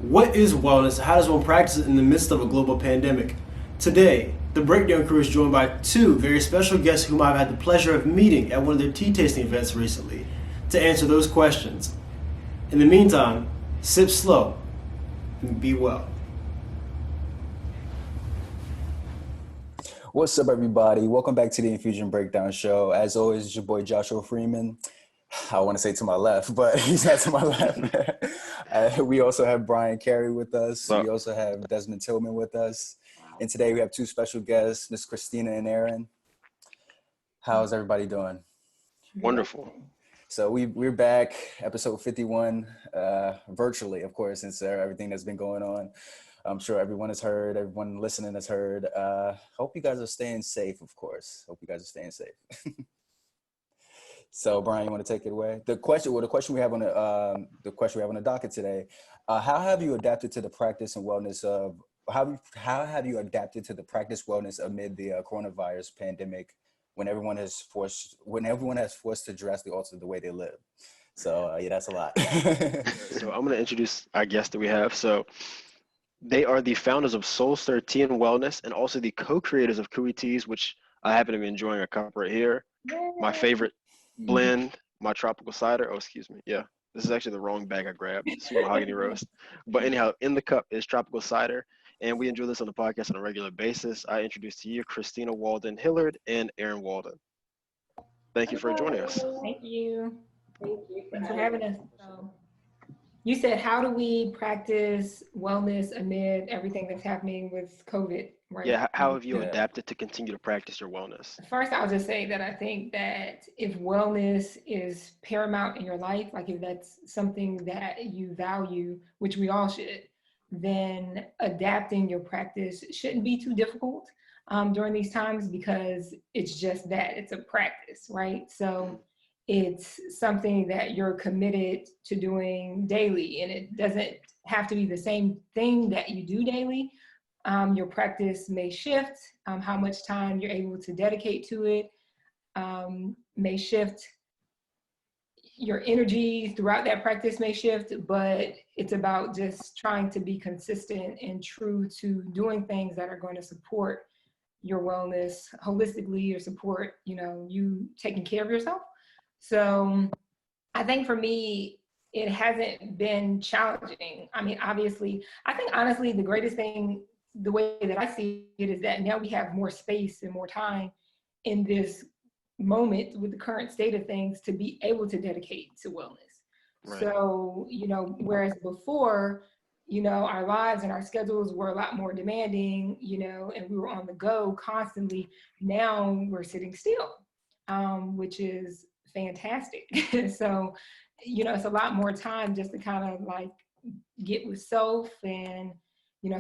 What is wellness? How does one practice it in the midst of a global pandemic? Today, the Breakdown crew is joined by two very special guests whom I've had the pleasure of meeting at one of their tea tasting events recently to answer those questions. In the meantime, sip slow and be well. What's up, everybody? Welcome back to the Infusion Breakdown Show. As always, it's your boy Joshua Freeman. I want to say to my left, but he's not to my left. We also have Bryan KēWi with us. We also have Desmond.Tillmon with us. And today we have two special guests, Miss Kristina and Erin. How's everybody doing? Wonderful. So we're back, episode 51, virtually, of course, since everything that's been going on. I'm sure everyone has heard, everyone listening has heard. Hope you guys are staying safe, of course. Hope you guys are staying safe. So, Bryan, you want to take it away? The question we have on the docket today: how have you adapted to the practice and wellness of how have you adapted to the practice wellness amid the coronavirus pandemic, when everyone has forced to drastically alter the way they live? So, yeah, that's a lot. So, I'm going to introduce our guest that we have. So, they are the founders of Soul Stir Tea and Wellness, and also the co-creators of KēWi Teas, which I happen to be enjoying a cup right here. My favorite blend, my tropical cider. Oh, excuse me. Yeah, this is actually the wrong bag I grabbed. Sweet mahogany roast. But anyhow, in the cup is tropical cider, and we enjoy this on the podcast on a regular basis. I introduce to you Kristina Walden-Hillard and Erin Walden. Thank you for joining us. Thank you. Thanks for having us. So, you said, how do we practice wellness amid everything that's happening with COVID, right? Yeah, how have you adapted to continue to practice your wellness? First, I'll just say that I think that if wellness is paramount in your life, like if that's something that you value, which we all should, then adapting your practice shouldn't be too difficult during these times, because it's just that, it's a practice, right? So it's something that you're committed to doing daily, and it doesn't have to be the same thing that you do daily. Your practice may shift, how much time you're able to dedicate to it may shift, your energy throughout that practice may shift, but it's about just trying to be consistent and true to doing things that are going to support your wellness holistically, or support, you taking care of yourself. So I think for me, it hasn't been challenging. I mean, obviously, I think honestly, the greatest thing, the way that I see it, is that now we have more space and more time in this moment with the current state of things to be able to dedicate to wellness. Right. So, whereas before, our lives and our schedules were a lot more demanding, and we were on the go constantly. Now we're sitting still, which is fantastic. So, it's a lot more time just to kind of like get with self, and,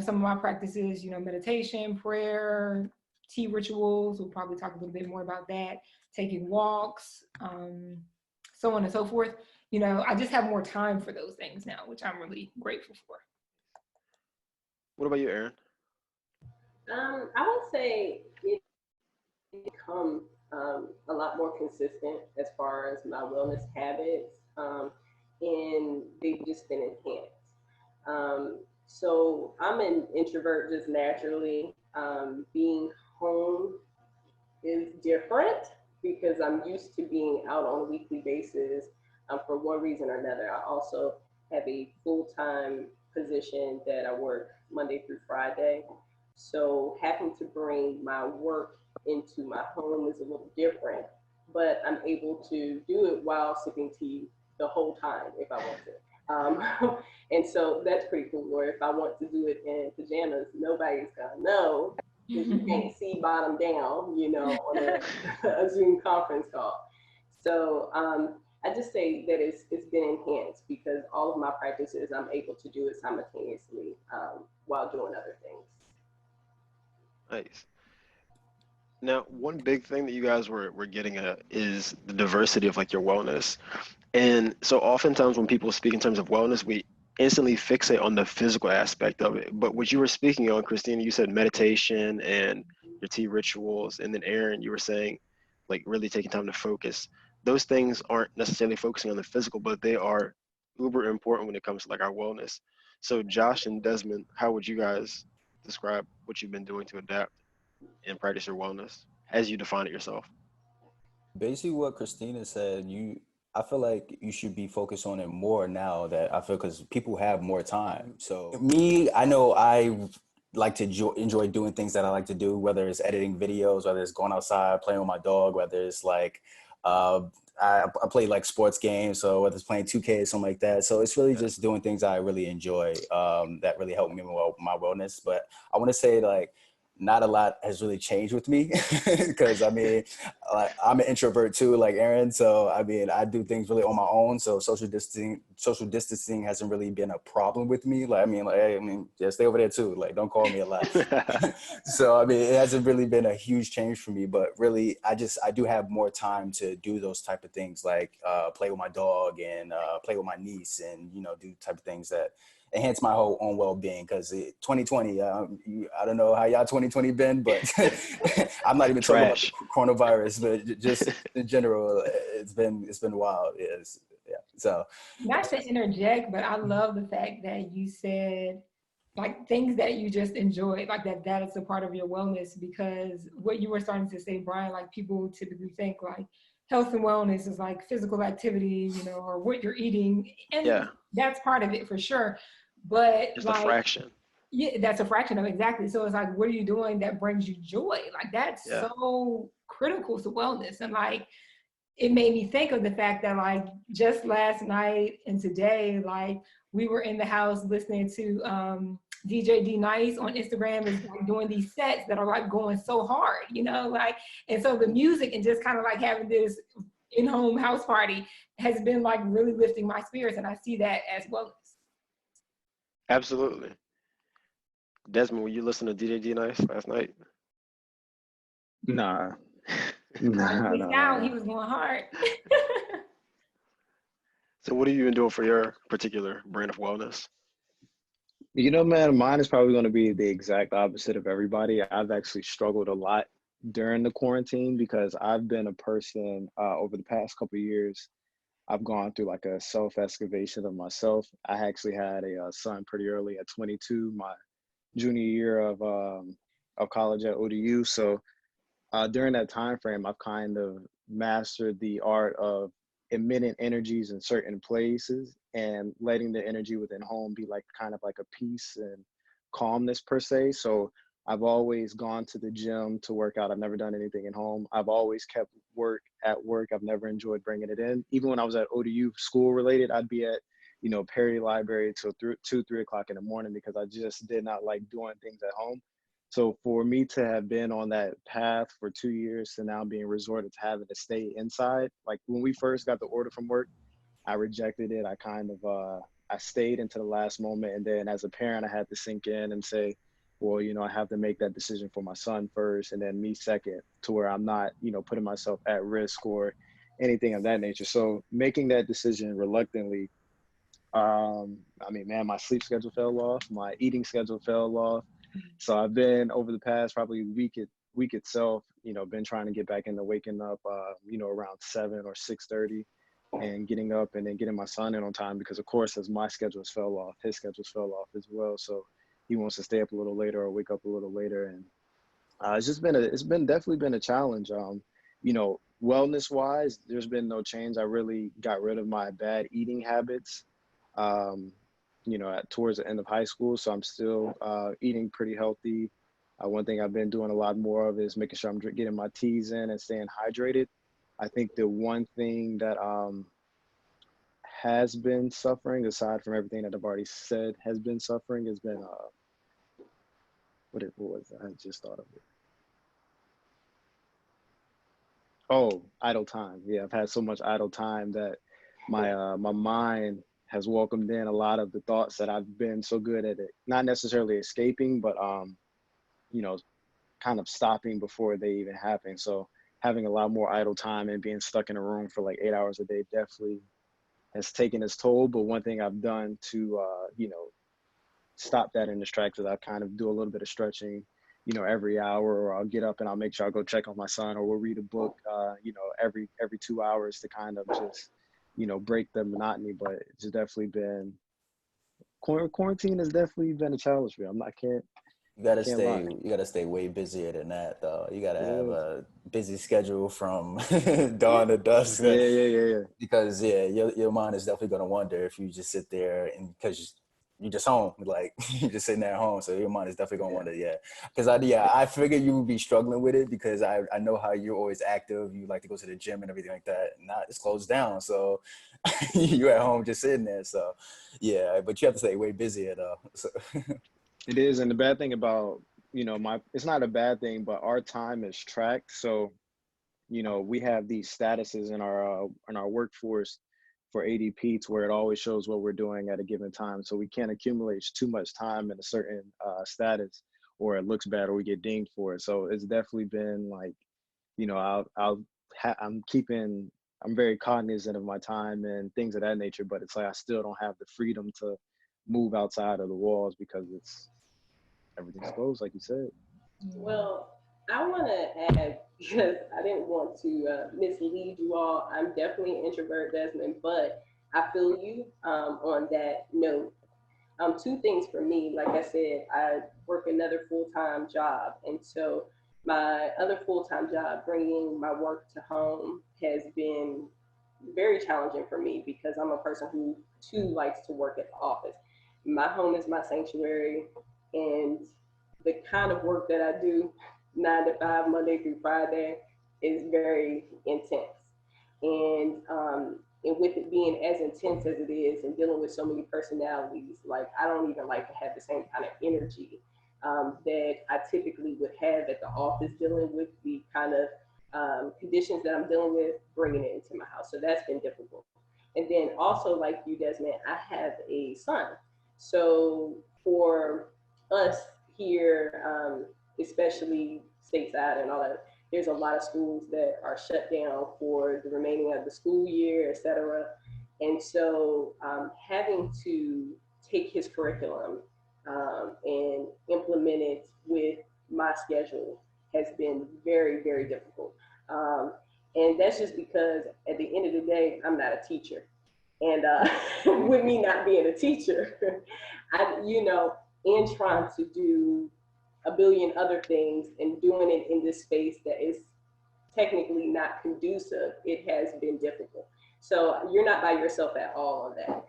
some of my practices, meditation, prayer, tea rituals. We'll probably talk a little bit more about that, taking walks, so on and so forth. I just have more time for those things now, which I'm really grateful for. What about you, Erin? I would say it's become a lot more consistent as far as my wellness habits, and they've just been enhanced. So I'm an introvert just naturally. Being home is different because I'm used to being out on a weekly basis for one reason or another. I also have a full-time position that I work Monday through Friday. So having to bring my work into my home is a little different, but I'm able to do it while sipping tea the whole time if I want to. And so that's pretty cool. Or if I want to do it in pajamas, nobody's gonna know, because you can't see bottom down, on a Zoom conference call. So I just say that it's been enhanced because all of my practices, I'm able to do it simultaneously while doing other things. Nice. Now, one big thing that you guys were getting at is the diversity of like your wellness. And so oftentimes when people speak in terms of wellness, we instantly fixate on the physical aspect of it. But what you were speaking on, Kristina, you said meditation and your tea rituals. And then Erin, you were saying like really taking time to focus. Those things aren't necessarily focusing on the physical, but they are uber important when it comes to like our wellness. So Josh and Desmond, how would you guys describe what you've been doing to adapt and practice your wellness as you define it yourself? Basically what Kristina said, I feel like you should be focused on it more now that I feel, because people have more time. So me, I know I like to enjoy doing things that I like to do, whether it's editing videos, whether it's going outside, playing with my dog, whether it's like, I play like sports games, so whether it's playing 2K or something like that. So it's really just doing things I really enjoy, that really help me with my wellness. But I want to say, like, not a lot has really changed with me because I mean, I'm an introvert too, like Erin. So I mean, I do things really on my own. So social distancing hasn't really been a problem with me. Like, hey, yeah, stay over there too. Like, don't call me a lot. So I mean, it hasn't really been a huge change for me. But really, I do have more time to do those type of things, like play with my dog and play with my niece, and do type of things that enhance my whole own well-being. Because 2020, I don't know how y'all 2020 been, but I'm not even talking about the coronavirus, but just in general, it's been wild. Yeah. So not to interject, but I love the fact that you said like things that you just enjoy, like that is a part of your wellness, because what you were starting to say, Bryan, like people typically think like health and wellness is like physical activity, or what you're eating. And that's part of it for sure. But it's like, a fraction. Yeah, that's a fraction of exactly. So it's like, what are you doing that brings you joy? Like that's so critical to wellness. And like, it made me think of the fact that like just last night and today, like we were in the house listening to DJ D Nice on Instagram is like doing these sets that are like going so hard, like, and so the music and just kind of like having this in-home house party has been like really lifting my spirits, and I see that as wellness. Absolutely. Desmond, were you listening to DJ D Nice last night? Nah. He was going hard. So what have you been doing for your particular brand of wellness? Man, mine is probably going to be the exact opposite of everybody. I've actually struggled a lot during the quarantine because I've been a person over the past couple of years. I've gone through like a self-excavation of myself. I actually had a son pretty early at 22, my junior year of college at ODU. So during that time frame, I've kind of mastered the art of emitting energies in certain places and letting the energy within home be like kind of like a peace and calmness per se. So I've always gone to the gym to work out. I've never done anything at home. I've always kept work at work. I've never enjoyed bringing it in. Even when I was at ODU school related, I'd be at, Perry Library till 2, 3 o'clock in the morning because I just did not like doing things at home. So for me to have been on that path for 2 years to now being resorted to having to stay inside, like when we first got the order from work, I rejected it. I kind of, I stayed into the last moment. And then as a parent, I had to sink in and say, well, I have to make that decision for my son first and then me second, to where I'm not, putting myself at risk or anything of that nature. So making that decision reluctantly, my sleep schedule fell off, my eating schedule fell off. So I've been over the past probably week itself, been trying to get back into waking up, around 7 or 6:30 and getting up and then getting my son in on time because of course, as my schedules fell off, his schedules fell off as well. So he wants to stay up a little later or wake up a little later. And it's definitely been a challenge. Wellness wise, there's been no change. I really got rid of my bad eating habits. Towards the end of high school. So I'm still eating pretty healthy. One thing I've been doing a lot more of is making sure I'm getting my teas in and staying hydrated. I think the one thing that has been suffering, aside from everything that I've already said has been what was it? I just thought of it. Oh, idle time. Yeah, I've had so much idle time that my mind has welcomed in a lot of the thoughts that I've been so good at it, not necessarily escaping, but, kind of stopping before they even happen. So having a lot more idle time and being stuck in a room for like 8 hours a day definitely has taken its toll. But one thing I've done to, stop that and distract is I kind of do a little bit of stretching, every hour, or I'll get up and I'll make sure I go check on my son, or we'll read a book, every 2 hours to kind of just, break the monotony. But it's definitely been quarantine has definitely been a challenge for me. I can't lie. You gotta stay way busier than that though. You gotta have Yeah. a busy schedule from dawn to dusk. Yeah. Because your mind is definitely gonna wonder if you just sit there and because you're just home, like you're just sitting there at home. So your mind is definitely gonna wonder, Because I figured you would be struggling with it because I know how you're always active. You like to go to the gym and everything like that. Now it's closed down, so you're at home just sitting there. So but you have to stay way busier though. So. It is, and the bad thing about, it's not a bad thing, but our time is tracked. So, we have these statuses in our workforce for ADP to where it always shows what we're doing at a given time. So we can't accumulate too much time in a certain status, or it looks bad, or we get dinged for it. So it's definitely been like, I'm very cognizant of my time and things of that nature, but it's like I still don't have the freedom to move outside of the walls because everything's closed, like you said. Well, I want to add, because I didn't want to mislead you all. I'm definitely an introvert, Desmond, but I feel you on that note. Two things for me. Like I said, I work another full-time job. And so my other full-time job, bringing my work to home, has been very challenging for me because I'm a person who too likes to work at the office. My home is my sanctuary, and the kind of work that I do 9 to 5, Monday through Friday, is very intense. And with it being as intense as it is and dealing with so many personalities, like I don't even like to have the same kind of energy that I typically would have at the office, dealing with the kind of conditions that I'm dealing with, bringing it into my house. So that's been difficult. And then also, like you, Desmond, I have a son. So for us here, especially stateside and all that, there's a lot of schools that are shut down for the remaining of the school year, et cetera. And so having to take his curriculum and implement it with my schedule has been very, very difficult. And that's just because at the end of the day, I'm not a teacher. And with me not being a teacher, and trying to do a billion other things and doing it in this space that is technically not conducive, it has been difficult. So you're not by yourself at all on that.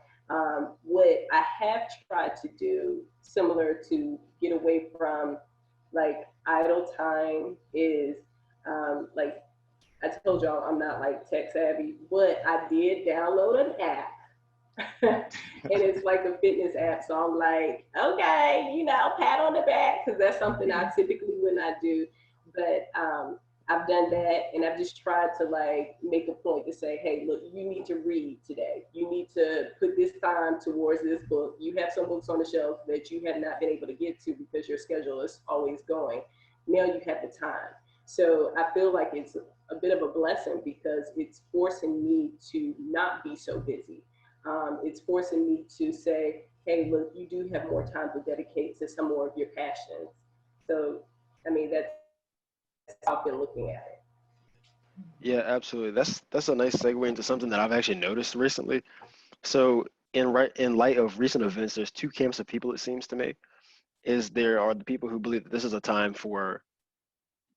What I have tried to do, similar to get away from like idle time, is like I told y'all I'm not like tech savvy, but I did download an app. And it's like a fitness app. So I'm like, okay, pat on the back, because that's something I typically would not do. But I've done that, and I've just tried to like make a point to say, hey, look, you need to read today. You need to put this time towards this book. You have some books on the shelf that you have not been able to get to because your schedule is always going. Now you have the time. So I feel like it's a bit of a blessing because it's forcing me to not be so busy. It's forcing me to say, hey, look, you do have more time to dedicate to some more of your passions. So, I mean, that's how I've been looking at it. Yeah, absolutely. That's a nice segue into something that I've actually noticed recently. So in light of recent events, there's two camps of people, it seems to me. There are the people who believe that this is a time for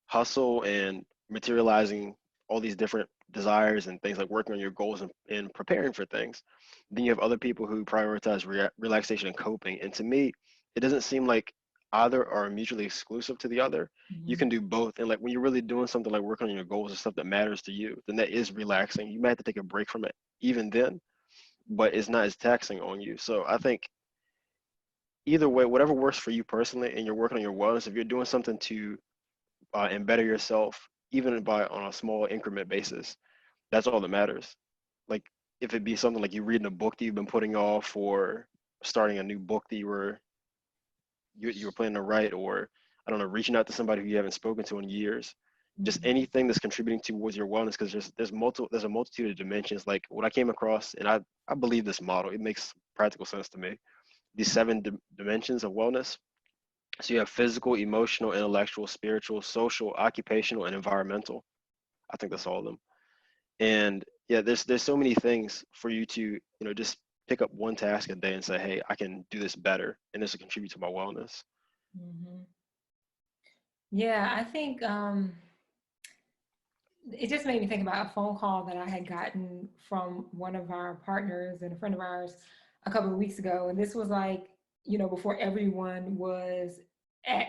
hustle and materializing all these different desires and things, like working on your goals and preparing for things. Then you have other people who prioritize relaxation and coping. And to me, it doesn't seem like either are mutually exclusive to the other. You can do both. And like when you're really doing something like working on your goals and stuff that matters to you, then that is relaxing. You might have to take a break from it even then, but it's not as taxing on you. So I think either way, whatever works for you personally, and you're working on your wellness, if you're doing something to and better yourself, even on a small increment basis, that's all that matters. Like if it be something like you reading a book that you've been putting off, or starting a new book that you were planning to write, or I don't know, reaching out to somebody who you haven't spoken to in years. Just anything that's contributing towards your wellness, because there's a multitude of dimensions. Like what I came across, and I believe this model, it makes practical sense to me. These 7 dimensions of wellness. So you have physical, emotional, intellectual, spiritual, social, occupational, and environmental. I think that's all of them. And yeah, there's so many things for you to just pick up one task a day and say, hey, I can do this better, and this will contribute to my wellness. Mm-hmm. Yeah, I think it just made me think about a phone call that I had gotten from one of our partners and a friend of ours a couple of weeks ago. And this was like, before everyone was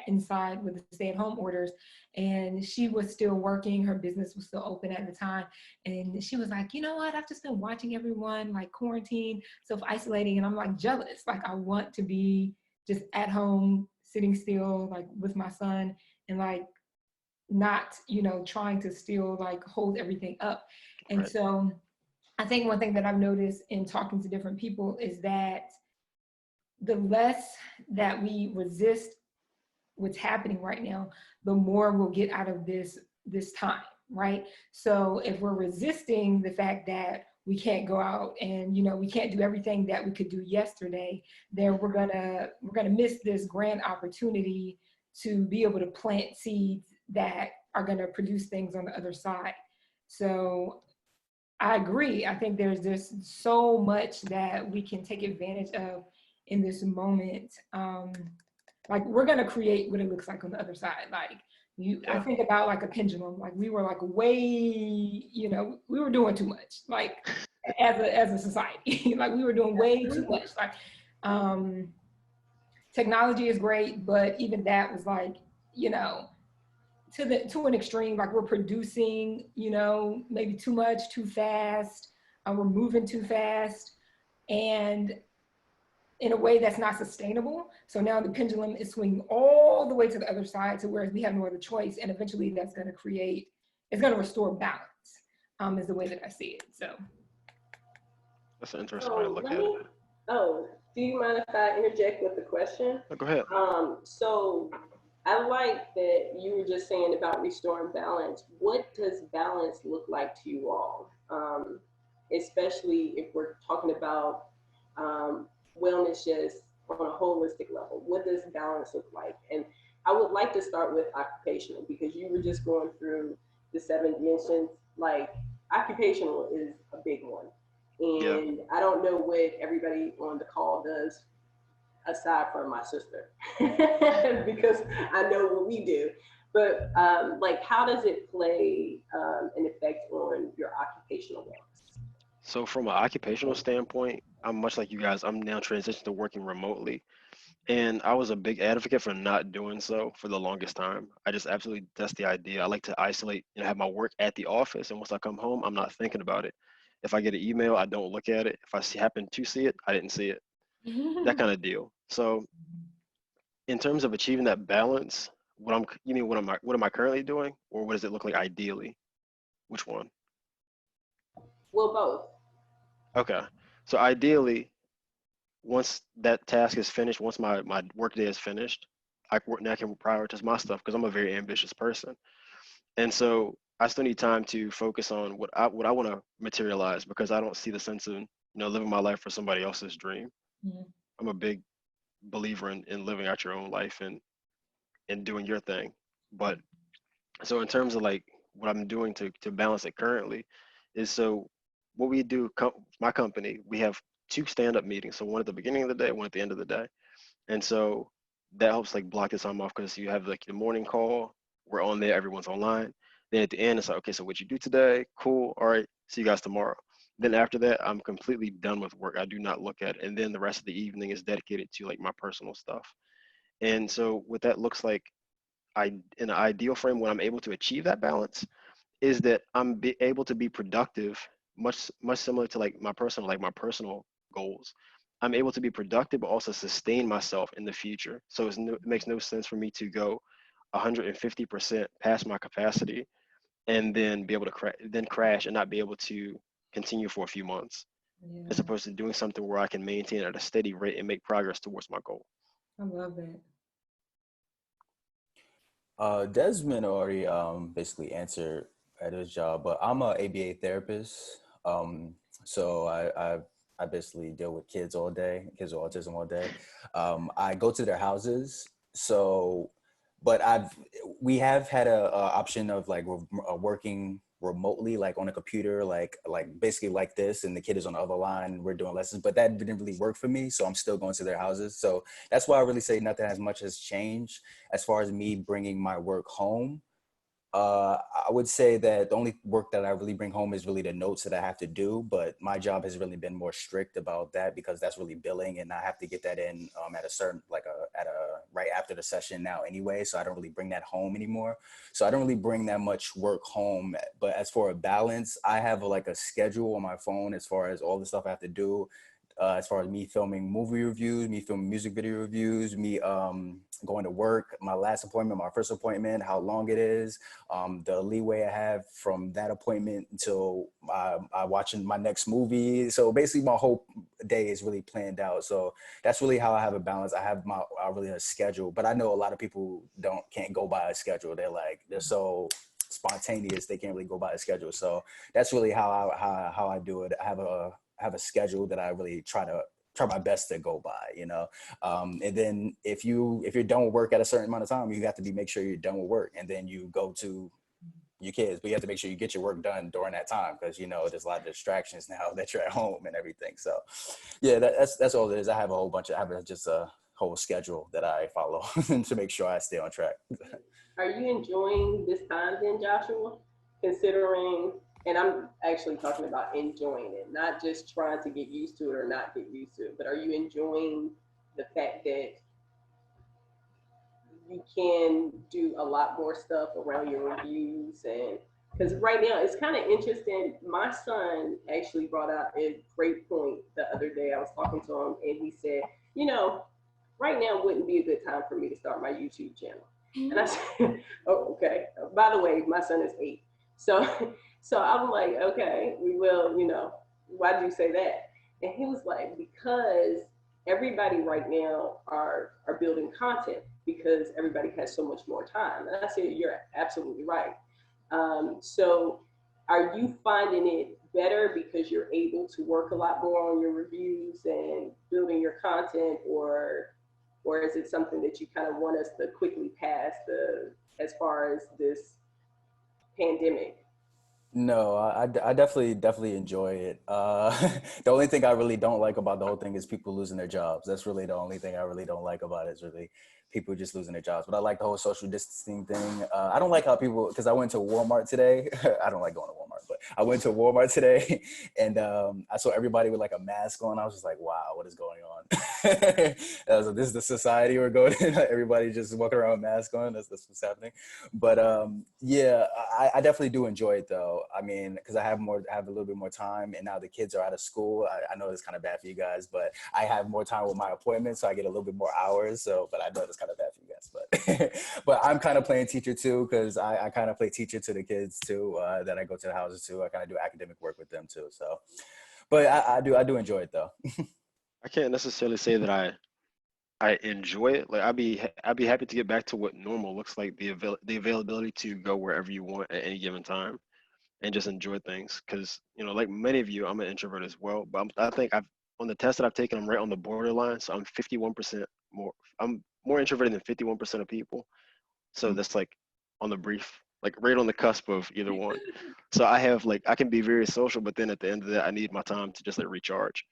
inside with the stay-at-home orders, and she was still working. Her business was still open at the time. And she was like, you know what? I've just been watching everyone like quarantine, self-isolating, and I'm like jealous. Like, I want to be just at home, sitting still, like with my son, and like not, trying to still like hold everything up. And Right. so I think one thing that I've noticed in talking to different people is that the less that we resist what's happening right now, the more we'll get out of this time, right? So if we're resisting the fact that we can't go out and we can't do everything that we could do yesterday, then we're gonna miss this grand opportunity to be able to plant seeds that are gonna produce things on the other side. So I agree. I think there's just so much that we can take advantage of in this moment. Like, we're gonna create what it looks like on the other side. Like, I think about like a pendulum. Like, we were like way, we were doing too much. Like, as a society, like we were doing way too much. Like, technology is great, but even that was like, to an extreme. Like, we're producing, maybe too much, too fast. We're moving too fast, and in a way that's not sustainable. So now the pendulum is swinging all the way to the other side, to where we have no other choice. And eventually that's going to restore balance, is the way that I see it. So That's an interesting way to look at it. Do you mind if I interject with the question? Oh, go ahead. So I like that you were just saying about restoring balance. What does balance look like to you all? Especially if we're talking about wellness just on a holistic level. What does balance look like? And I would like to start with occupational, because you were just going through the 7 dimensions. Like, occupational is a big one. And I don't know what everybody on the call does aside from my sister, because I know what we do. But like, how does it play an effect on your occupational wellness? So from an occupational standpoint, I'm much like you guys. I'm now transitioning to working remotely. And I was a big advocate for not doing so for the longest time. I just absolutely, that's the idea. I like to isolate and have my work at the office. And once I come home, I'm not thinking about it. If I get an email, I don't look at it. If I happen to see it, I didn't see it. That kind of deal. So in terms of achieving that balance, what am I currently doing, or what does it look like ideally? Which one? Well, both. Okay. So ideally, once that task is finished, once my work day is finished, now I can prioritize my stuff, because I'm a very ambitious person. And so I still need time to focus on what I want to materialize, because I don't see the sense of, living my life for somebody else's dream. mm-hmm. I'm a big believer in living out your own life and doing your thing. But so in terms of like what I'm doing to balance it currently is, so what we do, my company, we have 2 stand-up meetings. So one at the beginning of the day, one at the end of the day. And so that helps like block the time off, because you have like the morning call, we're on there, everyone's online. Then at the end, it's like, okay, so what you do today? Cool. All right. See you guys tomorrow. Then after that, I'm completely done with work. I do not look at it. And then the rest of the evening is dedicated to like my personal stuff. And so what that looks like, in an ideal frame, when I'm able to achieve that balance, is that I'm able to be productive, much similar to like my personal goals. I'm able to be productive, but also sustain myself in the future. So it makes no sense for me to go 150% past my capacity and then be able to crash and not be able to continue for a few months, as opposed to doing something where I can maintain at a steady rate and make progress towards my goal. I love that. Desmond already basically answered at his job, but I'm a ABA therapist. So I basically deal with kids all day, kids with autism all day. I go to their houses. So, but we have had a option of like working remotely, like on a computer, like basically like this, and the kid is on the other line and we're doing lessons, but that didn't really work for me. So I'm still going to their houses. So that's why I really say nothing as much has changed as far as me bringing my work home. I would say that the only work that I really bring home is really the notes that I have to do, but my job has really been more strict about that because that's really billing, and I have to get that in at a certain, right after the session now anyway. So I don't really bring that home anymore. So I don't really bring that much work home. But as for a balance, I have like a schedule on my phone as far as all the stuff I have to do. As far as me filming movie reviews, me filming music video reviews, me going to work, my last appointment, my first appointment, how long it is, the leeway I have from that appointment until I watching my next movie. So basically my whole day is really planned out. So that's really how I have a balance. I have really a schedule, but I know a lot of people can't go by a schedule. They're so spontaneous, they can't really go by a schedule. So that's really how I do it. I have a schedule that I really try my best to go by, and then if you're done with work at a certain amount of time, you have to make sure you're done with work, and then you go to your kids, but you have to make sure you get your work done during that time, because there's a lot of distractions now that you're at home and everything. So yeah, that's all it is. I have just a whole schedule that I follow to make sure I stay on track. Are you enjoying this time then, Joshua? Considering, and I'm actually talking about enjoying it, not just trying to get used to it or not get used to it, but are you enjoying the fact that you can do a lot more stuff around your reviews? And because right now it's kind of interesting. My son actually brought out a great point the other day. I was talking to him and he said, right now wouldn't be a good time for me to start my YouTube channel. And I said, oh, okay. By the way, my son is 8. So I'm like, okay, we will, why did you say that? And he was like, because everybody right now are building content because everybody has so much more time. And I said, you're absolutely right. So are you finding it better because you're able to work a lot more on your reviews and building your content, or is it something that you kind of want us to quickly pass as far as this pandemic? No, I definitely enjoy it. The only thing I really don't like about the whole thing is people losing their jobs. That's really the only thing I really don't like about it, is really people just losing their jobs. But I like the whole social distancing thing. I don't like how people, because I went to Walmart today. I don't like going to Walmart, but I went to Walmart today and I saw everybody with like a mask on. I was just like, wow, what is going on? I was like, this is the society we're going in. Everybody just walking around with masks on. That's what's happening. But yeah, I definitely do enjoy it though. I mean, because I have a little bit more time, and now the kids are out of school. I know it's kind of bad for you guys, but I have more time with my appointments, so I get a little bit more hours. So, but I know it's kind of bad for you guys, but I'm kind of playing teacher too, because I kind of play teacher to the kids too. That I go to the houses too. I kind of do academic work with them too. So, but I do enjoy it though. I can't necessarily say that I enjoy it. Like I'd be happy to get back to what normal looks like, the availability to go wherever you want at any given time and just enjoy things. Because like many of you, I'm an introvert as well. But I think on the test that I've taken, I'm right on the borderline. So I'm 51% more. I'm more introverted than 51% of people. So that's like on the brief, like right on the cusp of either one. So I can be very social, but then at the end of that, I need my time to just recharge.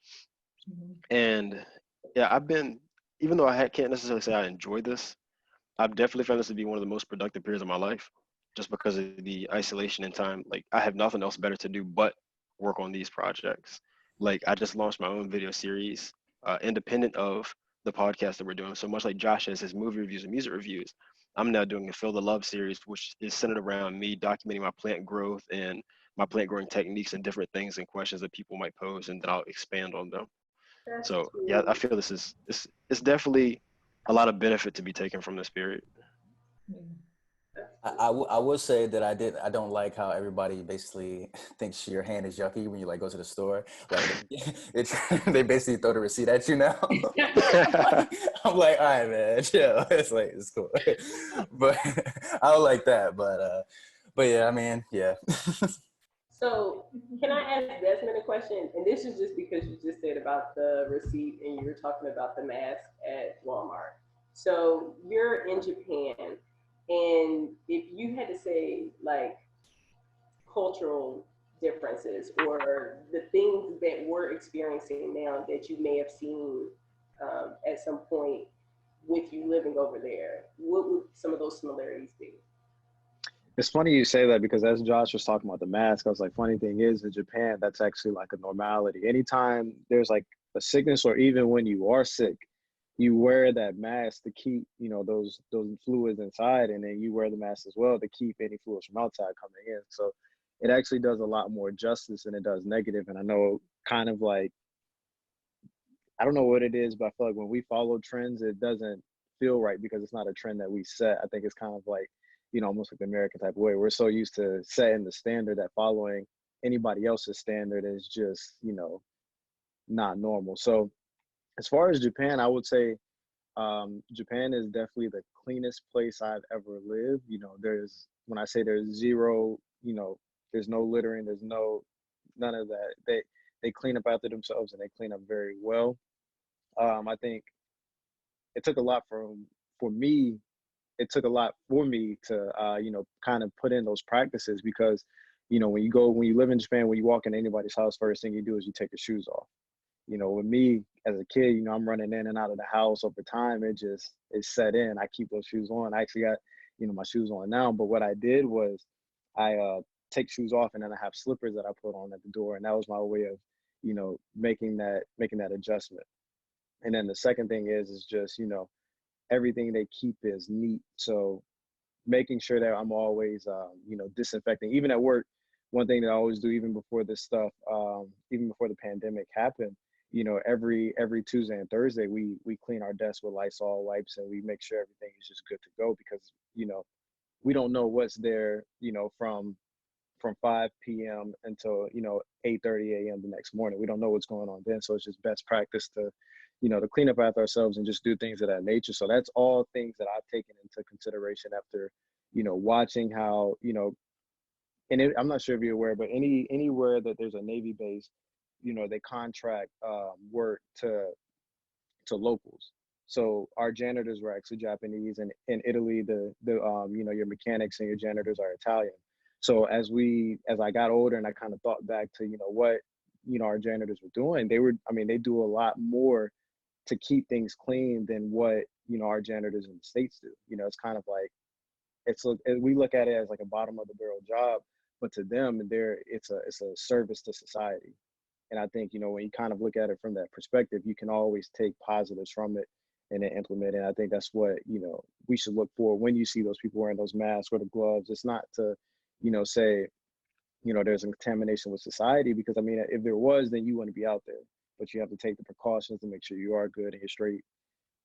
And yeah, even though can't necessarily say I enjoyed this, I've definitely found this to be one of the most productive periods of my life, just because of the isolation and time. Like I have nothing else better to do but work on these projects. Like I just launched my own video series, independent of the podcast that we're doing. So much like Josh has his movie reviews and music reviews, I'm now doing a Feel the Love series, which is centered around me documenting my plant growth and my plant growing techniques and different things and questions that people might pose, and then I'll expand on them. That's So cool. yeah, I feel it's definitely a lot of benefit to be taken from this period. I will say that I don't like how everybody basically thinks your hand is yucky when you go to the store. Like they basically throw the receipt at you now. I'm like, all right, man, chill. It's cool. But I don't like that. But yeah, I mean, yeah. So can I ask Desmond a question? And this is just because you just said about the receipt and you were talking about the mask at Walmart. So you're in Japan, and if you had to say, cultural differences or the things that we're experiencing now that you may have seen at some point with you living over there? What would some of those similarities be? It's funny you say that because as Josh was talking about the mask, I was like, funny thing is in Japan, that's actually like a normality. Anytime there's like a sickness or even when you are sick, you wear that mask to keep, you know, those fluids inside, and then you wear the mask as well to keep any fluids from outside coming in. So it actually does a lot more justice than it does negative. And I know kind of like, I don't know what it is, but I feel like when we follow trends, it doesn't feel right because it's not a trend that we set. I think it's kind of like, you know, almost like the American type of way. We're so used to setting the standard that following anybody else's standard is just, you know, not normal. So as far as Japan, I would say Japan is definitely the cleanest place I've ever lived. You know, when I say there's zero, you know, there's no littering, there's none of that. They clean up after themselves and they clean up very well. I think it took a lot for me. It took a lot for me to, you know, kind of put in those practices because, you know, when you live in Japan, when you walk in anybody's house, first thing you do is you take your shoes off. You know, with me as a kid, you know, I'm running in and out of the house over time. It set in. I keep those shoes on. I actually got, you know, my shoes on now. But what I did was I take shoes off and then I have slippers that I put on at the door. And that was my way of, you know, making that adjustment. And then the second thing is just, you know, everything they keep is neat. So making sure that I'm always, you know, disinfecting. Even at work, one thing that I always do, even before this stuff, even before the pandemic happened, you know, every Tuesday and Thursday, we clean our desks with Lysol wipes and we make sure everything is just good to go because, you know, we don't know what's there, you know, from 5 p.m. until, you know, 8:30 a.m. the next morning. We don't know what's going on then. So it's just best practice to, you know, to clean up after ourselves and just do things of that nature. So that's all things that I've taken into consideration after, you know, watching how, you know, and I'm not sure if you're aware, but anywhere that there's a Navy base, you know, they contract work to locals. So our janitors were actually Japanese, and in Italy, the you know, your mechanics and your janitors are Italian. So as I got older and I kind of thought back to, you know, what, you know, our janitors were doing, they do a lot more to keep things clean than what, you know, our janitors in the States do. You know, it's kind of like, we look at it as like a bottom of the barrel job, but to them, it's a service to society. And I think, you know, when you kind of look at it from that perspective, you can always take positives from it and then implement it. And I think that's what, you know, we should look for when you see those people wearing those masks or the gloves. It's not to, you know, say, you know, there's a contamination with society, because I mean, if there was, then you wouldn't be out there. But you have to take the precautions to make sure you are good and you're straight,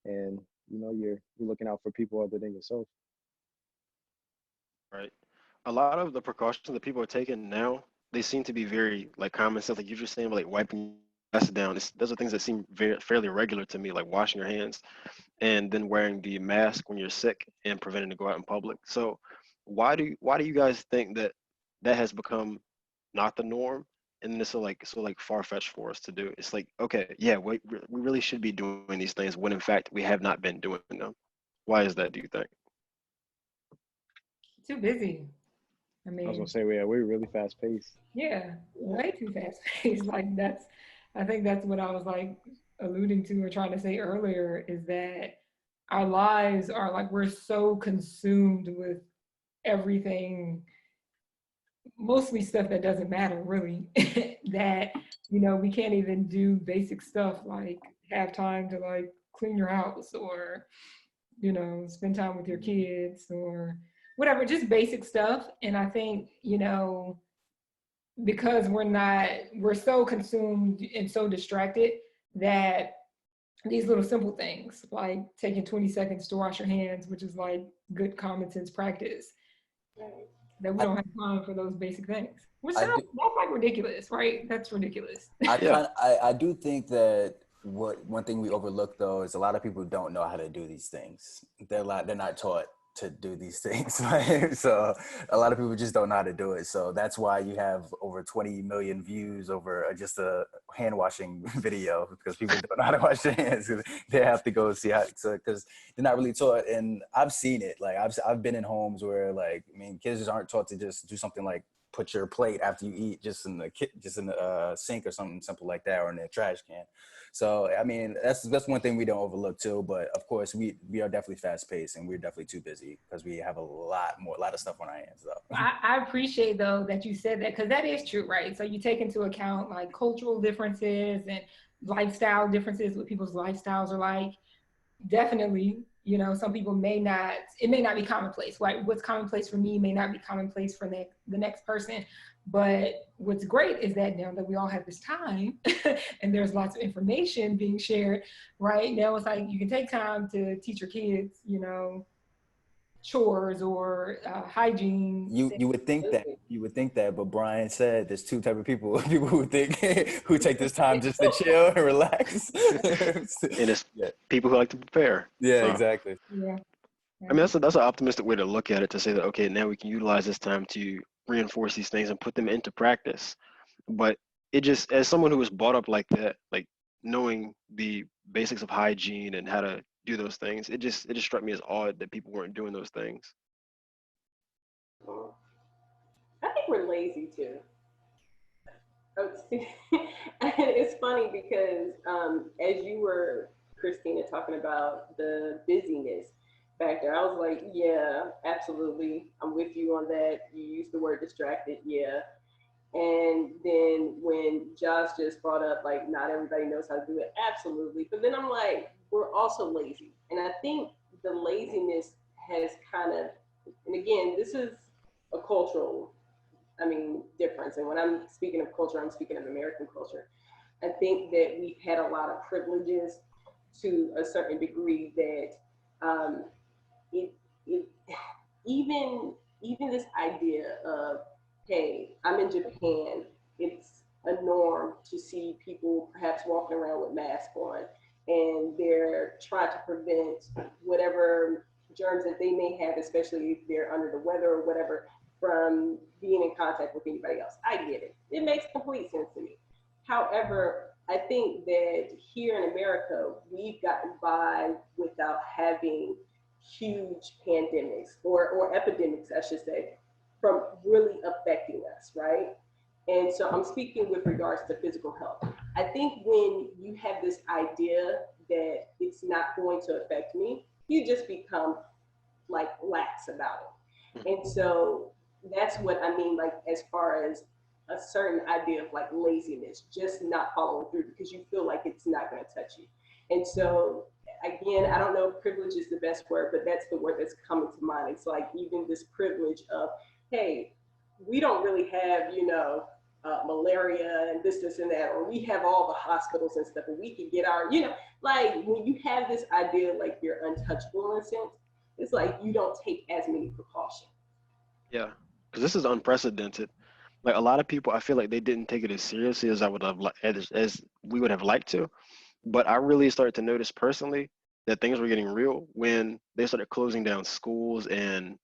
and you know, you're looking out for people other than yourself. Right. A lot of the precautions that people are taking now, they seem to be very like common sense. Like you're just saying, like wiping your ass down. Those are things that seem fairly regular to me, like washing your hands and then wearing the mask when you're sick and preventing to go out in public. So why do you guys think that has become not the norm? And this is like so like far-fetched for us to do. It's like, okay, yeah, we really should be doing these things when in fact we have not been doing them. Why is that, do you think? Too busy. I I was mean, gonna say, yeah, we're really fast paced. yeah, way too fast paced. Like I think that's what I was like alluding to or trying to say earlier, is that our lives are like, we're so consumed with everything, mostly stuff that doesn't matter really, that, you know, we can't even do basic stuff like have time to like clean your house or, you know, spend time with your kids or whatever, just basic stuff. And I think, you know, because we're so consumed and so distracted that these little simple things like taking 20 seconds to wash your hands, which is like good common sense practice, that we don't have time for those basic things. Which sounds that's like ridiculous, right? That's ridiculous. I do think that one thing we overlook though is a lot of people don't know how to do these things. They're not taught to do these things, right? So a lot of people just don't know how to do it. So that's why you have over 20 million views over just a hand washing video, because people don't know how to wash their hands. They have to go see how, because they're not really taught. And I've seen it. Like I've been in homes where, like, I mean, kids just aren't taught to just do something like put your plate after you eat just in the sink or something simple like that, or in the trash can. So I mean, that's one thing we don't overlook too. But of course, we are definitely fast paced, and we're definitely too busy because we have a lot of stuff on our hands though. I appreciate though that you said that, because that is true, right? So you take into account like cultural differences and lifestyle differences, what people's lifestyles are like. Definitely, you know, some people it may not be commonplace. Like what's commonplace for me may not be commonplace for the next person. But what's great is that now that we all have this time and there's lots of information being shared, right? Now it's like you can take time to teach your kids, you know, chores or hygiene. You would think that, but Bryan said there's two type of people who take this time just to chill and relax. And it's people who like to prepare. Yeah, exactly. Yeah. I mean, that's an optimistic way to look at it, to say that, okay, now we can utilize this time to reinforce these things and put them into practice. But it just, as someone who was brought up like that, like knowing the basics of hygiene and how to do those things, it just struck me as odd that people weren't doing those things. I think we're lazy too. It's funny because as you were, Kristina, talking about the busyness factor, I was like, yeah, absolutely, I'm with you on that. You used the word distracted, yeah. And then when Josh just brought up, like, not everybody knows how to do it, absolutely. But then I'm like, we're also lazy. And I think the laziness has kind of, and again, this is a cultural, difference. And when I'm speaking of culture, I'm speaking of American culture. I think that we've had a lot of privileges to a certain degree that even this idea of, hey, I'm in Japan, it's a norm to see people perhaps walking around with masks on, and they're trying to prevent whatever germs that they may have, especially if they're under the weather or whatever, from being in contact with anybody else. I get it. It makes complete sense to me. However, I think that here in America, we've gotten by without having huge pandemics or epidemics, I should say, from really affecting us, right? And so I'm speaking with regards to physical health. I think when you have this idea that it's not going to affect me, you just become like lax about it. And so that's what I mean, like, as far as a certain idea of like laziness, just not following through because you feel like it's not going to touch you. And so again, I don't know if privilege is the best word, but that's the word that's coming to mind. It's like even this privilege of, hey, we don't really have, malaria and this and that, or we have all the hospitals and stuff, and we can get our, like when you have this idea like you're untouchable in a sense, it's like you don't take as many precautions. Yeah, because this is unprecedented. Like a lot of people, I feel like they didn't take it as seriously as I would have, as we would have liked to. But I really started to notice personally that things were getting real when they started closing down schools and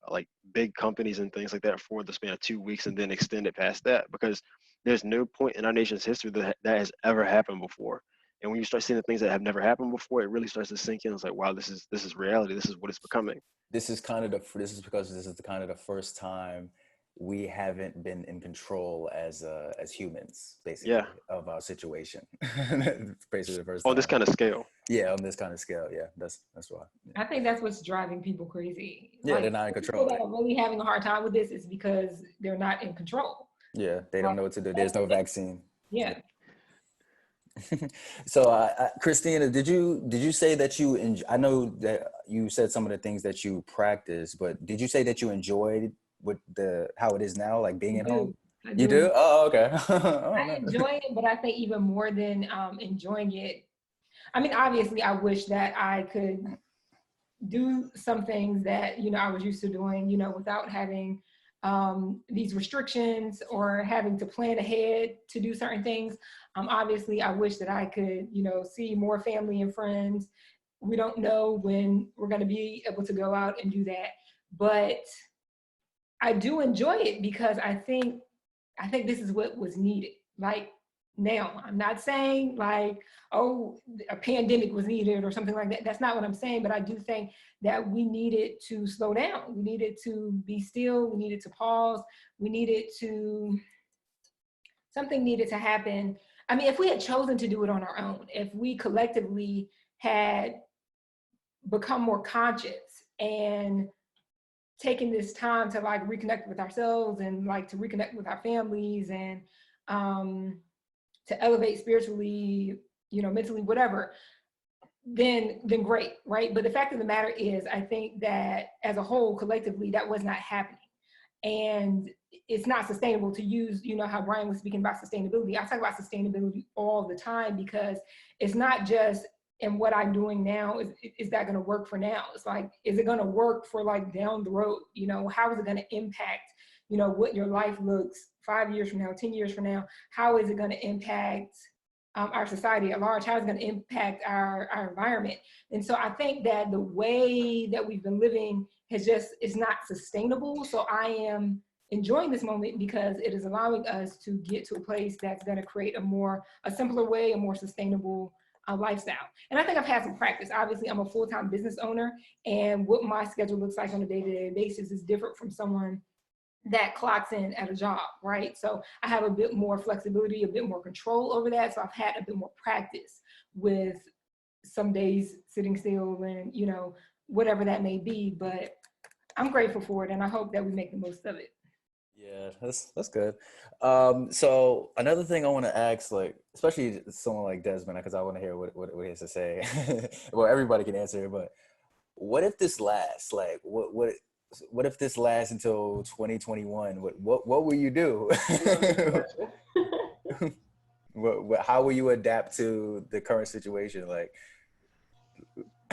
like big companies and things like that for the span of 2 weeks, and then extended past that, because there's no point in our nation's history that has ever happened before. And when you start seeing the things that have never happened before, it really starts to sink in. It's like, wow, this is reality. This is what it's becoming. This is because this is the kind of the first time we haven't been in control as humans, basically, of our situation. Basically the first time. On this kind of scale. Yeah, on this kind of scale. Yeah, that's why. Yeah. I think that's what's driving people crazy. Yeah, like, they're not in control. People that are really having a hard time with this is because they're not in control. Yeah, they don't know what to do. There's no vaccine. Yeah. So, Kristina, did you say that you I know that you said some of the things that you practice, but did you say that you enjoyed how it is now, like being at home? You do? Oh, okay. I enjoy it, but I think even more than enjoying it, obviously I wish that I could do some things that, I was used to doing, without having these restrictions or having to plan ahead to do certain things. Obviously I wish that I could, see more family and friends. We don't know when we're going to be able to go out and do that, but I do enjoy it because I think this is what was needed. Like now. I'm not saying like, oh, a pandemic was needed or something like that. That's not what I'm saying, but I do think that we needed to slow down. We needed to be still. We needed to pause. We needed to, something needed to happen. I mean, if we had chosen to do it on our own, if we collectively had become more conscious and taking this time to like reconnect with ourselves and like to reconnect with our families and to elevate spiritually, you know, mentally, whatever, then great, right? But the fact of the matter is, I think that as a whole, collectively, that was not happening. And it's not sustainable to use, you know, how Bryan was speaking about sustainability. I talk about sustainability all the time because it's not just, and what I'm doing now, is that going to work for now? It's like, is it going to work for like down the road? You know, how is it going to impact, you know, what your life looks 5 years from now, 10 years from now? How is it going to impact our society at large? How is it going to impact our environment? And so I think that the way that we've been living is not sustainable. So I am enjoying this moment because it is allowing us to get to a place that's going to create a simpler way, a more sustainable lifestyle. And I think I've had some practice. Obviously, I'm a full-time business owner, and what my schedule looks like on a day-to-day basis is different from someone that clocks in at a job, right? So I have a bit more flexibility, a bit more control over that. So I've had a bit more practice with some days sitting still and, you know, whatever that may be, but I'm grateful for it and I hope that we make the most of it. Yeah, that's good. So another thing I want to ask, like, especially someone like Desmond, because I want to hear what he has to say. Well, everybody can answer, but what if this lasts? Like, what if this lasts until 2021? What will you do? How will you adapt to the current situation? Like,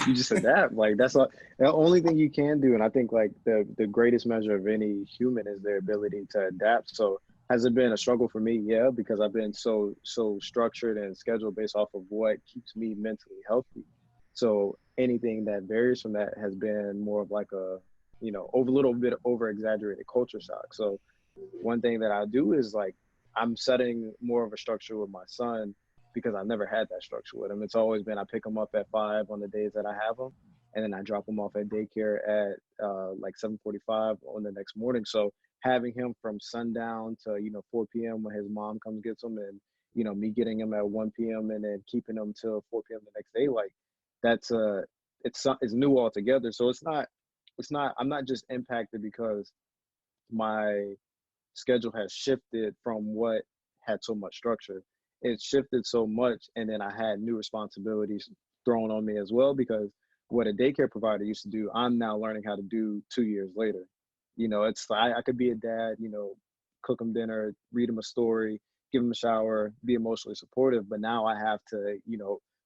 you just adapt. Like that's the only thing you can do. And I think like the greatest measure of any human is their ability to adapt. So has it been a struggle for me? Yeah, because I've been so structured and scheduled based off of what keeps me mentally healthy. So anything that varies from that has been more of like a, you know, a little bit over exaggerated culture shock. So one thing that I do is like I'm setting more of a structure with my son because I never had that structure with him. It's always been I pick him up at 5 on the days that I have him, and then I drop him off at daycare at like 7:45 on the next morning. So having him from sundown to 4 p.m. when his mom comes gets him, and me getting him at 1 p.m. and then keeping him till 4 p.m. the next day, like that's it's new altogether. So it's not I'm not just impacted because my schedule has shifted from what had so much structure. It shifted so much, and then I had new responsibilities thrown on me as well, because what a daycare provider used to do, I'm now learning how to do 2 years later. It's I could be a dad, cook him dinner, read him a story, give him a shower, be emotionally supportive, but now I have to,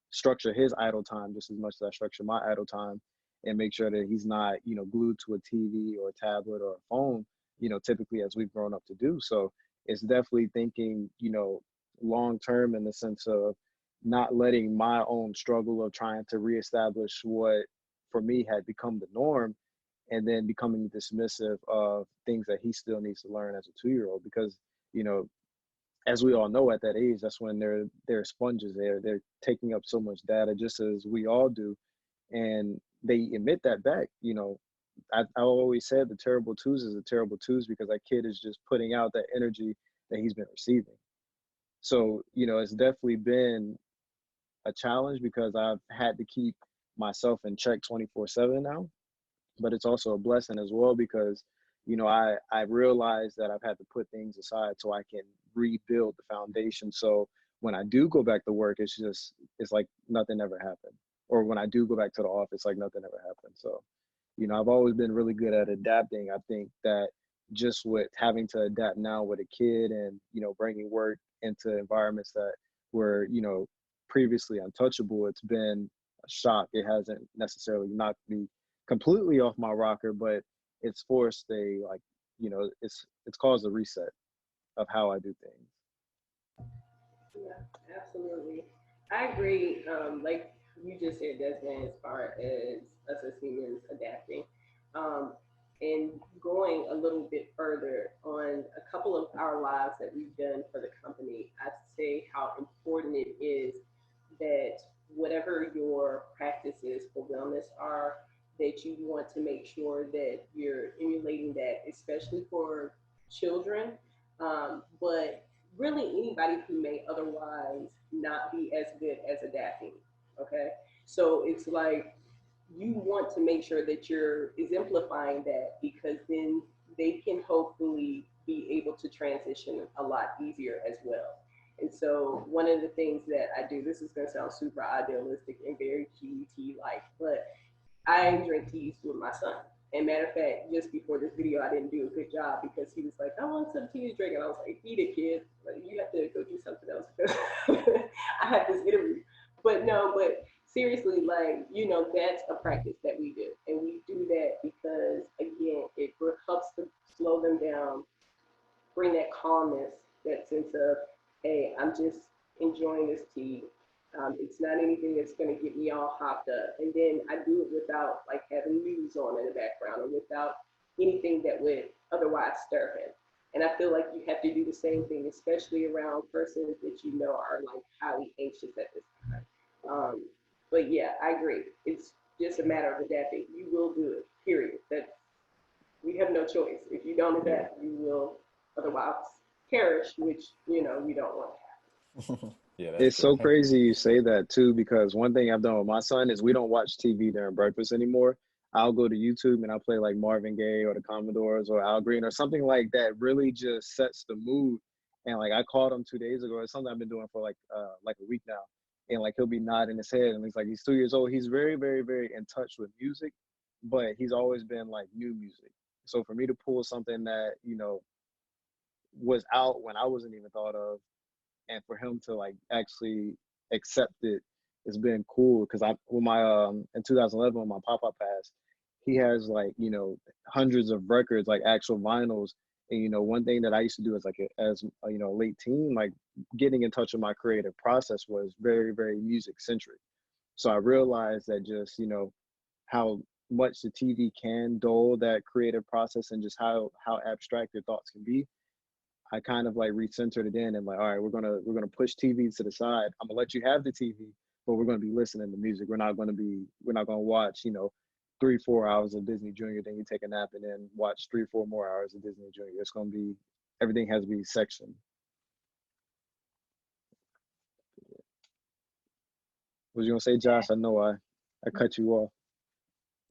structure his idle time just as much as I structure my idle time, and make sure that he's not, glued to a TV or a tablet or a phone, typically as we've grown up to do. So it's definitely thinking, long term, in the sense of not letting my own struggle of trying to reestablish what for me had become the norm, and then becoming dismissive of things that he still needs to learn as a 2-year-old. Because as we all know, at that age, that's when they're sponges. They're taking up so much data, just as we all do, and they emit that back. I always said the terrible twos is the terrible twos, because that kid is just putting out that energy that he's been receiving. So, it's definitely been a challenge because I've had to keep myself in check 24/7 now, but it's also a blessing as well, because, I realized that I've had to put things aside so I can rebuild the foundation. So when I do go back to work, it's like nothing ever happened. Or when I do go back to the office, like nothing ever happened. So, I've always been really good at adapting. I think that just with having to adapt now with a kid, and, bringing work into environments that were, previously untouchable, it's been a shock. It hasn't necessarily knocked me completely off my rocker, but it's forced it's caused a reset of how I do things. Yeah, absolutely. I agree. Like you just said, Desmond, as far as us as humans adapting, um, and going a little bit further on a couple of our lives that we've done for the company, I'd say how that you want to make sure that you're emulating that, especially for children, but really anybody who may otherwise not be as good as adapting. Okay, so it's like you want to make sure that you're exemplifying that, because then they can hopefully be able to transition a lot easier as well. And so one of the things that I do, this is going to sound super idealistic and very QET like, but I drink teas with my son. And matter of fact, just before this video, I didn't do a good job because he was like, I want some tea to drink. And I was like, eat it, kid. Like, you have to go do something else because I had this interview. But no, but seriously, like, you know, that's a practice that we do. And we do that because, again, it helps to slow them down, bring that calmness, that sense of, hey, I'm just enjoying this tea. It's not anything that's going to get me all hopped up. And then I do it without like having news on in the background or without anything that would otherwise stir him. And I feel like you have to do the same thing, especially around persons that you know are like highly anxious at this time. But yeah, I agree. It's just a matter of adapting. You will do it, period. That we have no choice. If you don't adapt, you will otherwise perish, which, you know, we don't want to happen. Yeah, It's so crazy you say that too, because one thing I've done with my son is we don't watch TV during breakfast anymore. I'll go to YouTube and I'll play like Marvin Gaye or the Commodores or Al Green or something like that. Really just sets the mood. And like I called him 2 days ago. It's something I've been doing for like a week now. And like he'll be nodding his head and he's like, he's 2 years old. He's very, very, very in touch with music, but he's always been like new music. So for me to pull something that, you know, was out when I wasn't even thought of, and for him to like actually accept it, it's been cool. Because I, with my in 2011 when my papa passed, he has like, you know, hundreds of records, like actual vinyls. And you know, one thing that I used to do as like as you know, late teen, like getting in touch with my creative process was very, very music centric. So I realized that just, you know, how much the TV can dull that creative process and just how abstract your thoughts can be. I kind of like recentered it in and like, all right, we're gonna push TV to the side. I'm gonna let you have the TV, but we're gonna be listening to music. We're not gonna watch, you know, 3-4 hours of Disney Junior, then you take a nap and then watch 3-4 more hours of Disney Junior. It's gonna be, everything has to be sectioned. What was you gonna say, Josh? I know I cut you off.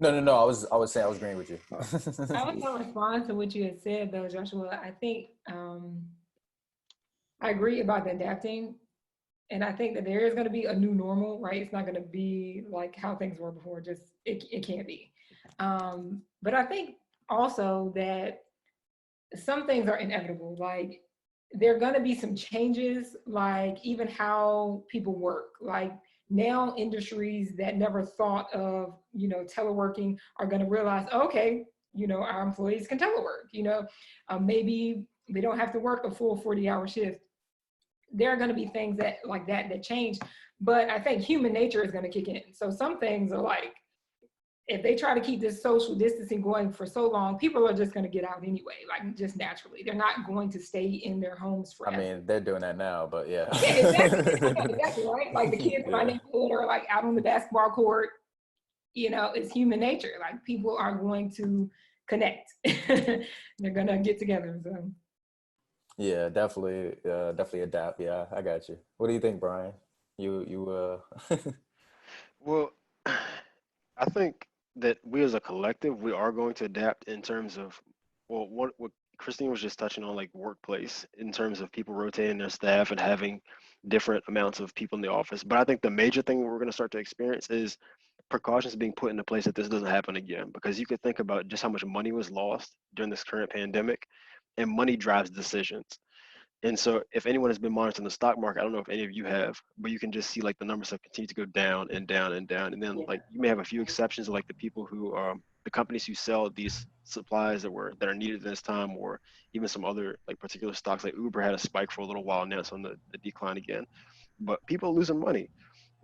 No. I was saying I was agreeing with you. I was going to respond to what you had said, though, Joshua. I think I agree about the adapting, and I think that there is going to be a new normal, right? It's not going to be like how things were before. Just it can't be. But I think also that some things are inevitable. Like there are going to be some changes, like even how people work. Like now industries that never thought of, you know, teleworking are going to realize, okay, you know, our employees can telework, you know, maybe they don't have to work a full 40-hour shift. There are going to be things that like that change, but I think human nature is going to kick in. So some things are like, if they try to keep this social distancing going for so long, people are just going to get out anyway, like just naturally. They're not going to stay in their homes forever. I mean, they're doing that now, but yeah. Yeah, exactly, right? Like the kids in my neighborhood are like out on the basketball court. You know, it's human nature. Like people are going to connect. They're going to get together. So. Yeah, definitely adapt. Yeah, I got you. What do you think, Bryan? You Well, I think that we as a collective, we are going to adapt in terms of, well, what Christine was just touching on, like workplace, in terms of people rotating their staff and having different amounts of people in the office. But I think the major thing we're going to start to experience is precautions being put into place that this doesn't happen again. Because you could think about just how much money was lost during this current pandemic, and money drives decisions. And so if anyone has been monitoring the stock market, I don't know if any of you have, but you can just see like the numbers have continued to go down and down and down. And then like you may have a few exceptions of like the people who the companies who sell these supplies that are needed at this time, or even some other like particular stocks like Uber had a spike for a little while, now it's on the decline again. But people are losing money.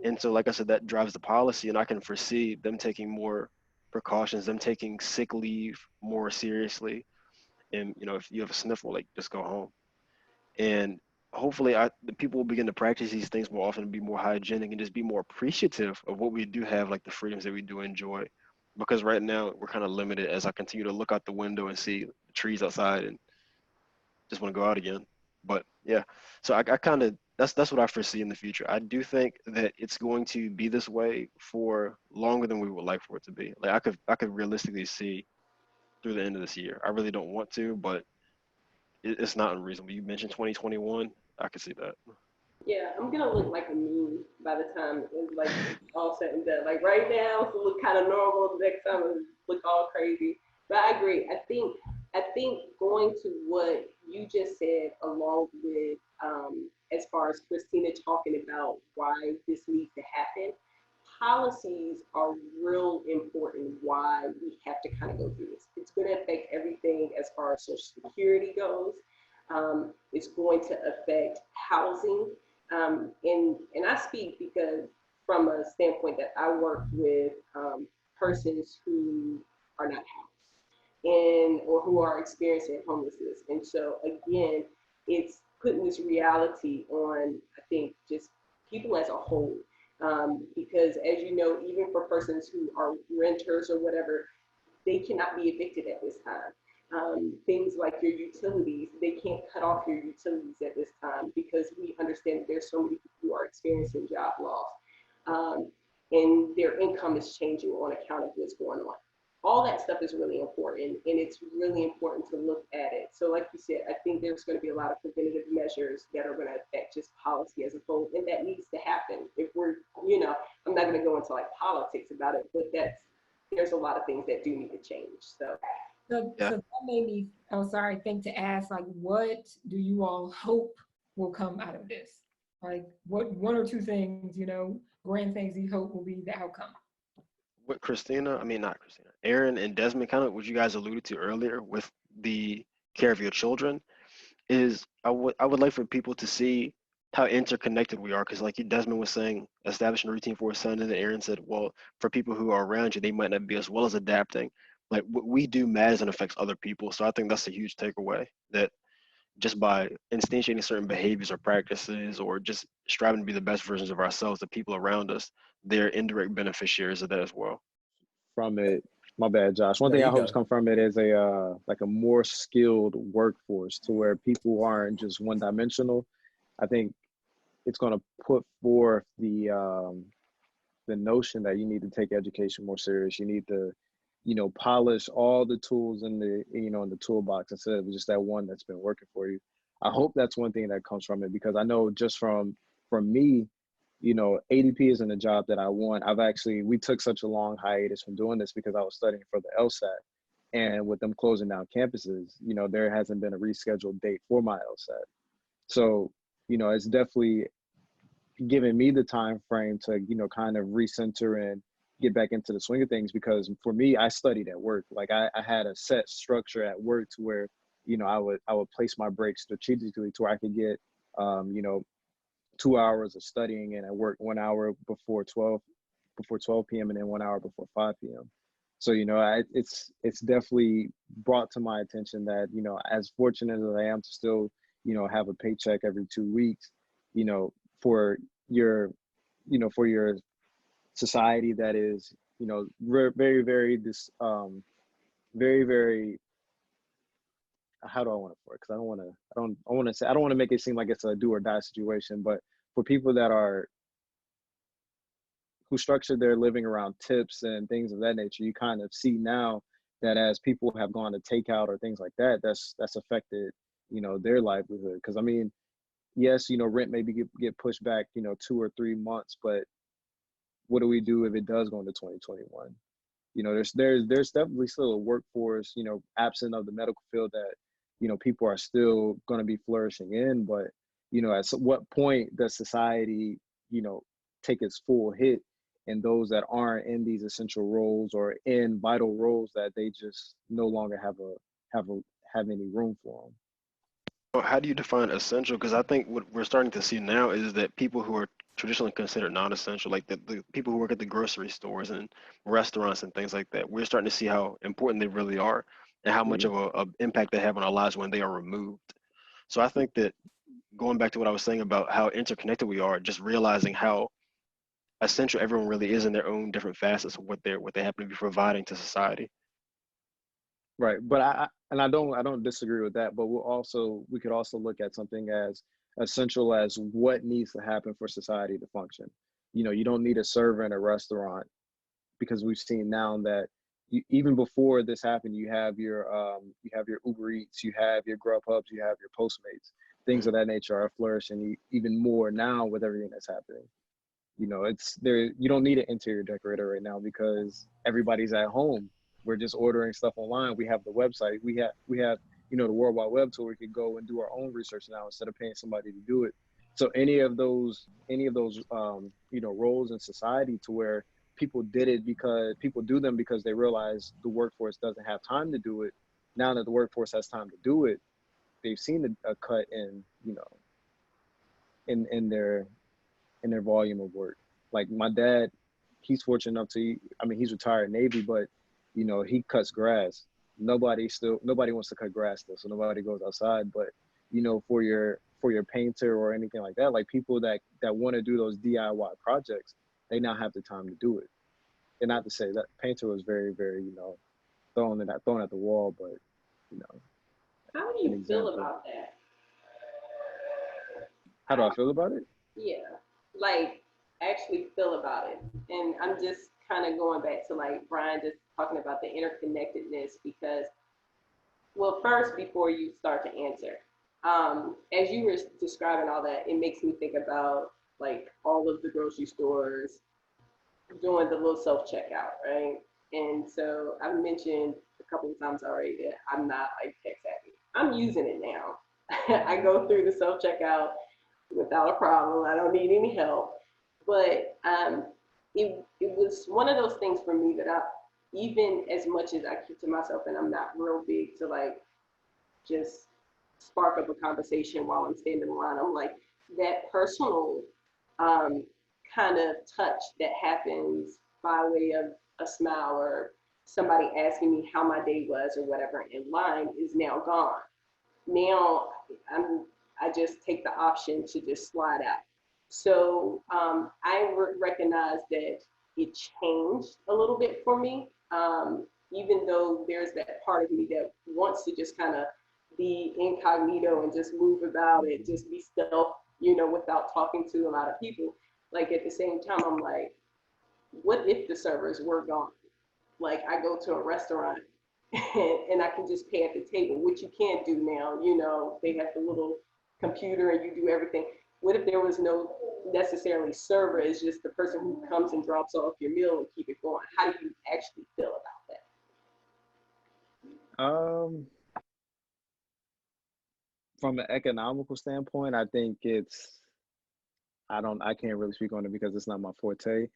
And so like I said, that drives the policy, and I can foresee them taking more precautions, them taking sick leave more seriously. And you know, if you have a sniffle, like just go home. And hopefully the people will begin to practice these things more often, be more hygienic, and just be more appreciative of what we do have, like the freedoms that we do enjoy. because right now we're kind of limited as I continue to look out the window and see the trees outside and just want to go out again. But yeah, so I kind of, that's what I foresee in the future. I do think that it's going to be this way for longer than we would like for it to be. Like I could realistically see through the end of this year. I really don't want to, but it's not unreasonable. You mentioned 2021. I could see that. Yeah, I'm gonna look like a meme by the time it's like all said and done. Like right now, it look kind of normal. The next time, it look all crazy. But I agree. I think going to what you just said, along with as far as Kristina talking about why this needs to happen, policies are real important. Why we have to kind of go through this. It's going to affect everything as far as Social Security goes. It's going to affect housing. And I speak because from a standpoint that I work with persons who are not housed and or who are experiencing homelessness. And so again, it's putting this reality on, I think, just people as a whole. Because as you know, even for persons who are renters or whatever, they cannot be evicted at this time. Things like your utilities, they can't cut off your utilities at this time because we understand that there's so many people who are experiencing job loss, and their income is changing on account of what's going on. All that stuff is really important, and it's really important to look at it. So like you said, I think there's going to be a lot of preventative measures that are going to affect just policy as a whole, and that needs to happen. If we're, I'm not going to go into like politics about it, but there's a lot of things that do need to change. So that made me, think to ask, like, what do you all hope will come out of this? Like, what one or two things, grand things you hope will be the outcome? What not Kristina, Erin and Desmond, kind of what you guys alluded to earlier with the care of your children, is I would like for people to see how interconnected we are. Because like Desmond was saying, establishing a routine for his son, and then Erin said, well, for people who are around you, they might not be as well as adapting. Like what we do matters and affects other people. So I think that's a huge takeaway, that just by instantiating certain behaviors or practices or just striving to be the best versions of ourselves, the people around us, they're indirect beneficiaries of that as well. From it, my bad, Josh. One There thing I you hope go. to come from it is a more skilled workforce, to where people aren't just one dimensional. I think it's going to put forth the notion that you need to take education more serious. You need to, polish all the tools in the in the toolbox instead of just that one that's been working for you. I hope that's one thing that comes from it, because I know just from me, ADP isn't a job that I want. We took such a long hiatus from doing this because I was studying for the LSAT, and with them closing down campuses, there hasn't been a rescheduled date for my LSAT. So, it's definitely given me the time frame to, kind of recenter and get back into the swing of things. Because for me, I studied at work. Like I had a set structure at work to where, I would place my breaks strategically to where I could get, 2 hours of studying, and I work 1 hour before 12 p.m. and then 1 hour before 5 p.m. So, it's definitely brought to my attention that, as fortunate as I am to still, have a paycheck every 2 weeks, for your society that is, very, very, very, very, how do I want to put it? Because I don't want to make it seem like it's a do or die situation, but for people who structure their living around tips and things of that nature, you kind of see now that as people have gone to takeout or things like that, that's affected, their livelihood. Because I mean, yes, rent maybe get pushed back, 2 or 3 months, but what do we do if it does go into 2021? There's definitely still a workforce, absent of the medical field, that, people are still going to be flourishing in. But, at what point does society, take its full hit, and those that aren't in these essential roles or in vital roles, that they just no longer have any room for them? Well, how do you define essential? Because I think what we're starting to see now is that people who are traditionally considered non-essential, like the people who work at the grocery stores and restaurants and things like that, we're starting to see how important they really are and how much of a impact they have on our lives when they are removed. So I think that, going back to what I was saying about how interconnected we are, just realizing how essential everyone really is in their own different facets of what they happen to be providing to society. Right, but I don't disagree with that. But we could also look at something as essential as what needs to happen for society to function. You know, you don't need a server in a restaurant, because we've seen now that even before this happened, you have your Uber Eats, you have your Grubhubs, you have your Postmates, things of that nature are flourishing even more now with everything that's happening. You know, it's there. You don't need an interior decorator right now because everybody's at home. We're just ordering stuff online. We have the website. We have the World Wide Web, so we could go and do our own research now instead of paying somebody to do it. So any of those roles in society to where people do them because they realize the workforce doesn't have time to do it. Now that the workforce has time to do it, they've seen a cut in in their volume of work. Like my dad, he's fortunate enough he's retired Navy, but he cuts grass. Nobody wants to cut grass still, so nobody goes outside. But for your painter or anything like that, like people that want to do those DIY projects, they now have the time to do it. And not to say that painter was very, very, thrown at the wall, but How do you feel about that? How do I feel about it? Yeah, like actually feel about it. And I'm just kind of going back to like Bryan just talking about the interconnectedness because, well, first, before you start to answer, as you were describing all that, it makes me think about like all of the grocery stores doing the little self-checkout, right? And so I've mentioned a couple of times already that I'm not like tech savvy. I'm using it now. I go through the self-checkout without a problem. I don't need any help. But it was one of those things for me that even as much as I keep to myself and I'm not real big to like just spark up a conversation while I'm standing in line, I'm like that personal kind of touch that happens by way of a smile or somebody asking me how my day was or whatever in line is now gone. Now I just take the option to just slide out. So I recognize that it changed a little bit for me, even though there's that part of me that wants to just kind of be incognito and just move about and just be stealth, without talking to a lot of people. Like at the same time, I'm like, what if the servers were gone? Like I go to a restaurant and I can just pay at the table, which you can't do now. They have the little computer and you do everything. What if there was no necessarily server? It's just the person who comes and drops off your meal and keep it going. How do you actually feel about that? From an economical standpoint, I think I can't really speak on it because it's not my forte.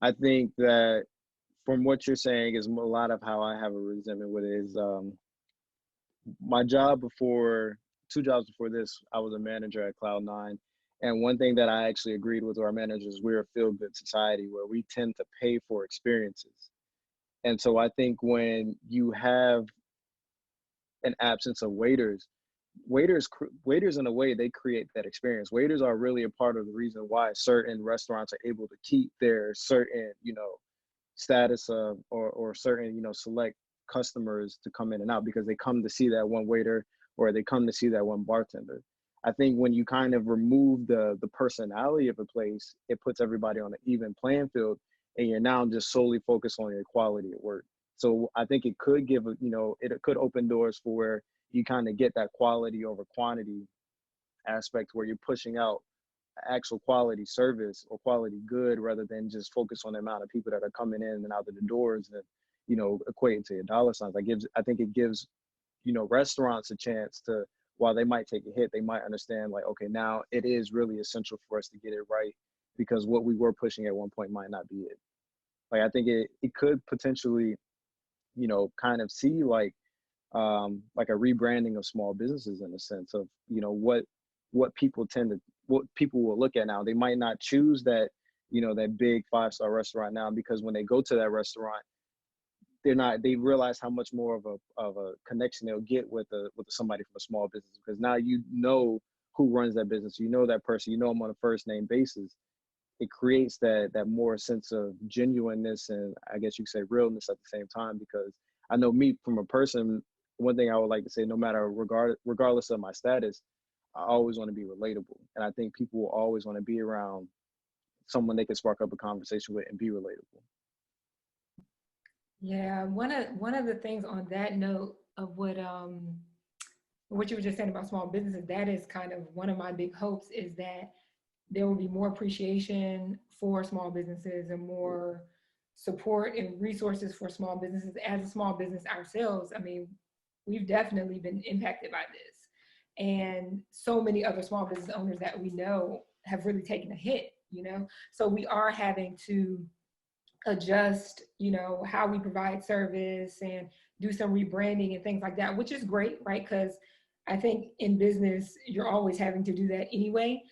I think that from what you're saying is a lot of how I have a resentment with it is my job before, 2 jobs before this, I was a manager at Cloud9. And one thing that I actually agreed with our managers, we're a feel-good society where we tend to pay for experiences. And so I think when you have an absence of waiters in a way, they create that experience. Waiters are really a part of the reason why certain restaurants are able to keep their certain, status of or certain, select customers to come in and out because they come to see that one waiter or they come to see that one bartender. I think when you kind of remove the personality of a place, it puts everybody on an even playing field and you're now just solely focused on your quality of work. So I think it could give, it could open doors for where you kind of get that quality over quantity aspect where you're pushing out actual quality service or quality good rather than just focus on the amount of people that are coming in and out of the doors and, equating to your dollar signs. I think it gives, restaurants a chance to, while they might take a hit, they might understand like, okay, now it is really essential for us to get it right because what we were pushing at one point might not be it. Like, I think it could potentially, kind of see like a rebranding of small businesses in a sense of, what people will look at now. They might not choose that, that big 5-star restaurant now because when they go to that restaurant, they realize how much more of a connection they'll get with somebody from a small business because now who runs that business, that person, them on a first name basis. it creates that more sense of genuineness, and I guess you could say realness at the same time. Because I know me from a person, one thing I would like to say, no matter regardless of my status, I always want to be relatable. And I think people will always want to be around someone they can spark up a conversation with and be relatable. Yeah, one of the things on that note of what you were just saying about small businesses, that is kind of one of my big hopes, is that there will be more appreciation for small businesses and more support and resources for small businesses. As a small business ourselves, I mean, we've definitely been impacted by this. And so many other small business owners that we know have really taken a hit, you know? So we are having to adjust, you know, how we provide service and do some rebranding and things like that, which is great, right? Because I think in business, you're always having to do that anyway.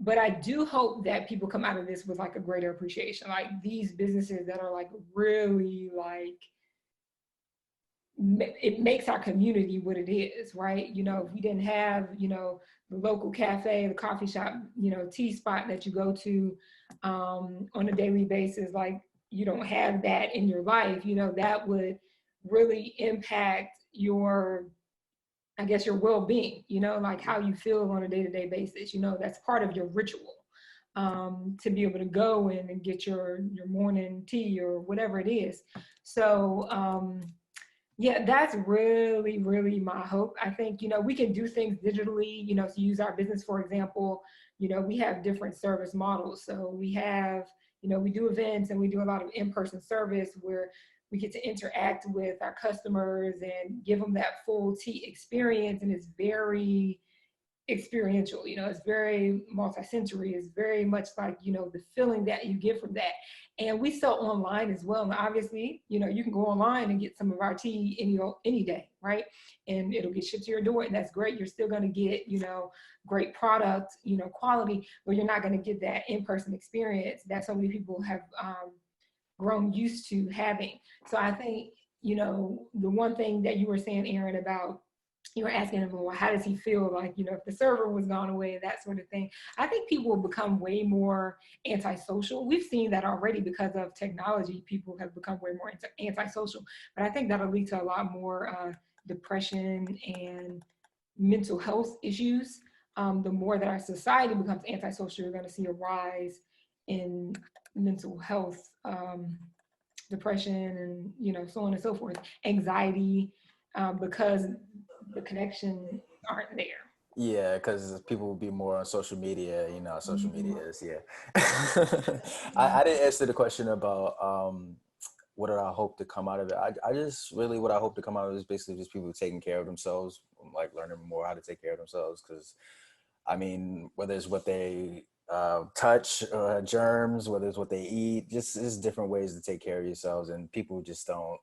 But I do hope that people come out of this with like a greater appreciation, like these businesses that are like really like, it makes our community what it is, right? You know, if we didn't have, you know, the local cafe, the coffee shop, you know, tea spot that you go to on a daily basis, like you don't have that in your life, you know, that would really impact your, I guess, your well-being, you know, like how you feel on a day-to-day basis. You know, that's part of your ritual, to be able to go in and get your morning tea or whatever it is. So yeah, that's really, really my hope. I think, you know, we can do things digitally, you know, to use our business, for example. You know, we have different service models. So we have, you know, we do events and we do a lot of in-person service where we get to interact with our customers and give them that full tea experience. And it's very experiential, you know, it's very multi-sensory. It's very much like, you know, the feeling that you get from that. And we sell online as well. And obviously, you know, you can go online and get some of our tea any day, right? And it'll get shipped to your door, and that's great. You're still going to get, you know, great product, you know, quality, but you're not going to get that in-person experience that so many people have grown used to having. So I think, you know, the one thing that you were saying, Erin, about, you were asking him, well, how does he feel like, you know, if the server was gone away, that sort of thing. I think people will become way more antisocial. We've seen that already because of technology. People have become way more antisocial, but I think that'll lead to a lot more depression and mental health issues. The more that our society becomes antisocial, you're going to see a rise in mental health, depression, and, you know, so on and so forth, anxiety, because the connection aren't there. Yeah, because people will be more on social media, you know, social media is, yeah. I didn't answer the question about what did I hope to come out of it. I just really, what I hope to come out of it is basically just people taking care of themselves, like learning more how to take care of themselves. Because, I mean, whether it's what they touch, germs, whether it's what they eat, just there's different ways to take care of yourselves, and people just don't.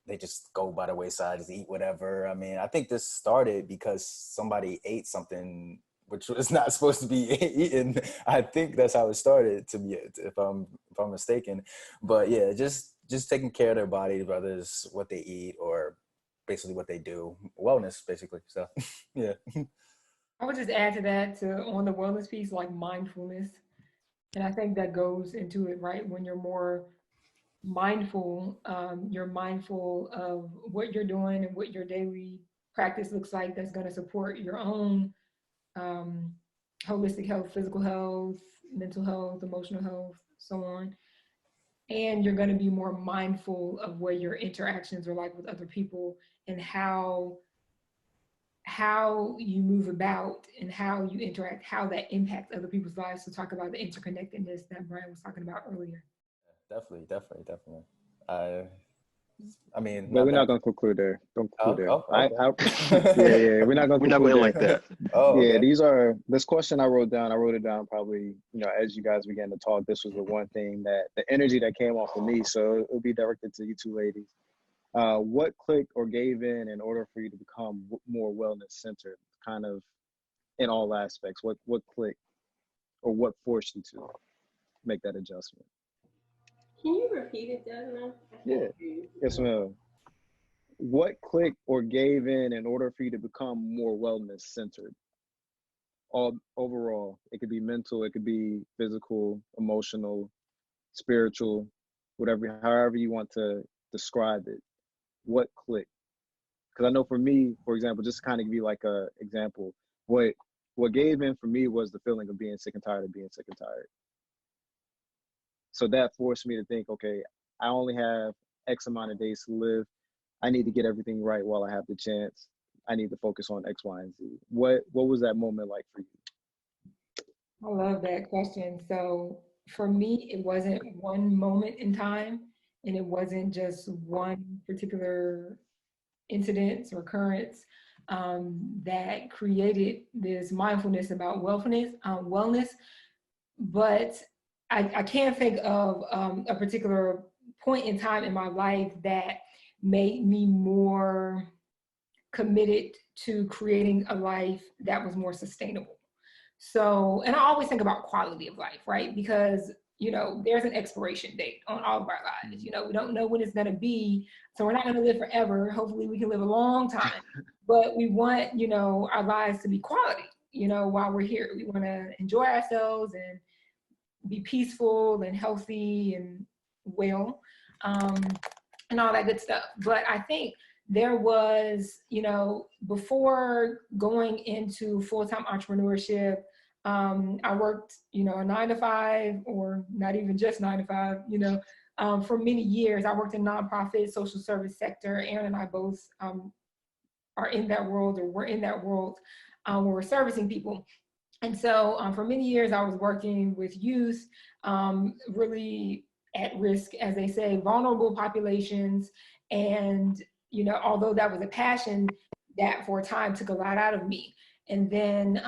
They just go by the wayside, just eat whatever. I mean, I think this started because somebody ate something which was not supposed to be eaten. I think that's how it started, to be, if I'm mistaken. But yeah, just taking care of their body, whether it's what they eat or basically what they do, wellness, basically. So yeah. I would just add to that, on the wellness piece, like mindfulness. And I think that goes into it, right? When you're more mindful, you're mindful of what you're doing and what your daily practice looks like that's going to support your own holistic health, physical health, mental health, emotional health, so on. And you're going to be more mindful of what your interactions are like with other people and how you move about and how you interact, how that impacts other people's lives. To talk about the interconnectedness that Bryan was talking about earlier. Definitely. I mean, But we're not gonna conclude there. Don't conclude there. Okay. Yeah. We're not gonna We're not conclude going like that. Oh, yeah, okay. this question I wrote it down probably, you know, as you guys began to talk. This was the one thing that the energy that came off of me. So it'll be directed to you two ladies. What clicked or gave in order for you to become more wellness centered, kind of in all aspects? What clicked or what forced you to make that adjustment? Can you repeat it, Desmond? Yeah. Yes, ma'am. What clicked or gave in order for you to become more wellness centered? all overall. It could be mental, it could be physical, emotional, spiritual, whatever, however you want to describe it. What clicked? Because I know for me, for example, just to kind of give you like a example, what gave in for me was the feeling of being sick and tired of being sick and tired. So that forced me to think, okay, I only have X amount of days to live. I need to get everything right while I have the chance. I need to focus on X, Y, and Z. What was that moment like for you? I love that question. So for me, it wasn't one moment in time, and it wasn't just one particular incidents or occurrence that created this mindfulness about wellness. But I can't think of a particular point in time in my life that made me more committed to creating a life that was more sustainable. So, and I always think about quality of life, right? Because, you know, there's an expiration date on all of our lives. You know, we don't know when it's going to be. So we're not going to live forever. Hopefully we can live a long time. But we want, you know, our lives to be quality, you know, while we're here. We want to enjoy ourselves and be peaceful and healthy and well, and all that good stuff. But I think there was, you know, before going into full-time entrepreneurship, I worked, you know, a 9 to 5, or not even just 9 to 5, you know, for many years. I worked in nonprofit social service sector. Erin and I both are in that world, or we're in that world where we're servicing people. And so for many years, I was working with youth, really at risk, as they say, vulnerable populations. And, you know, although that was a passion, that for a time took a lot out of me. And then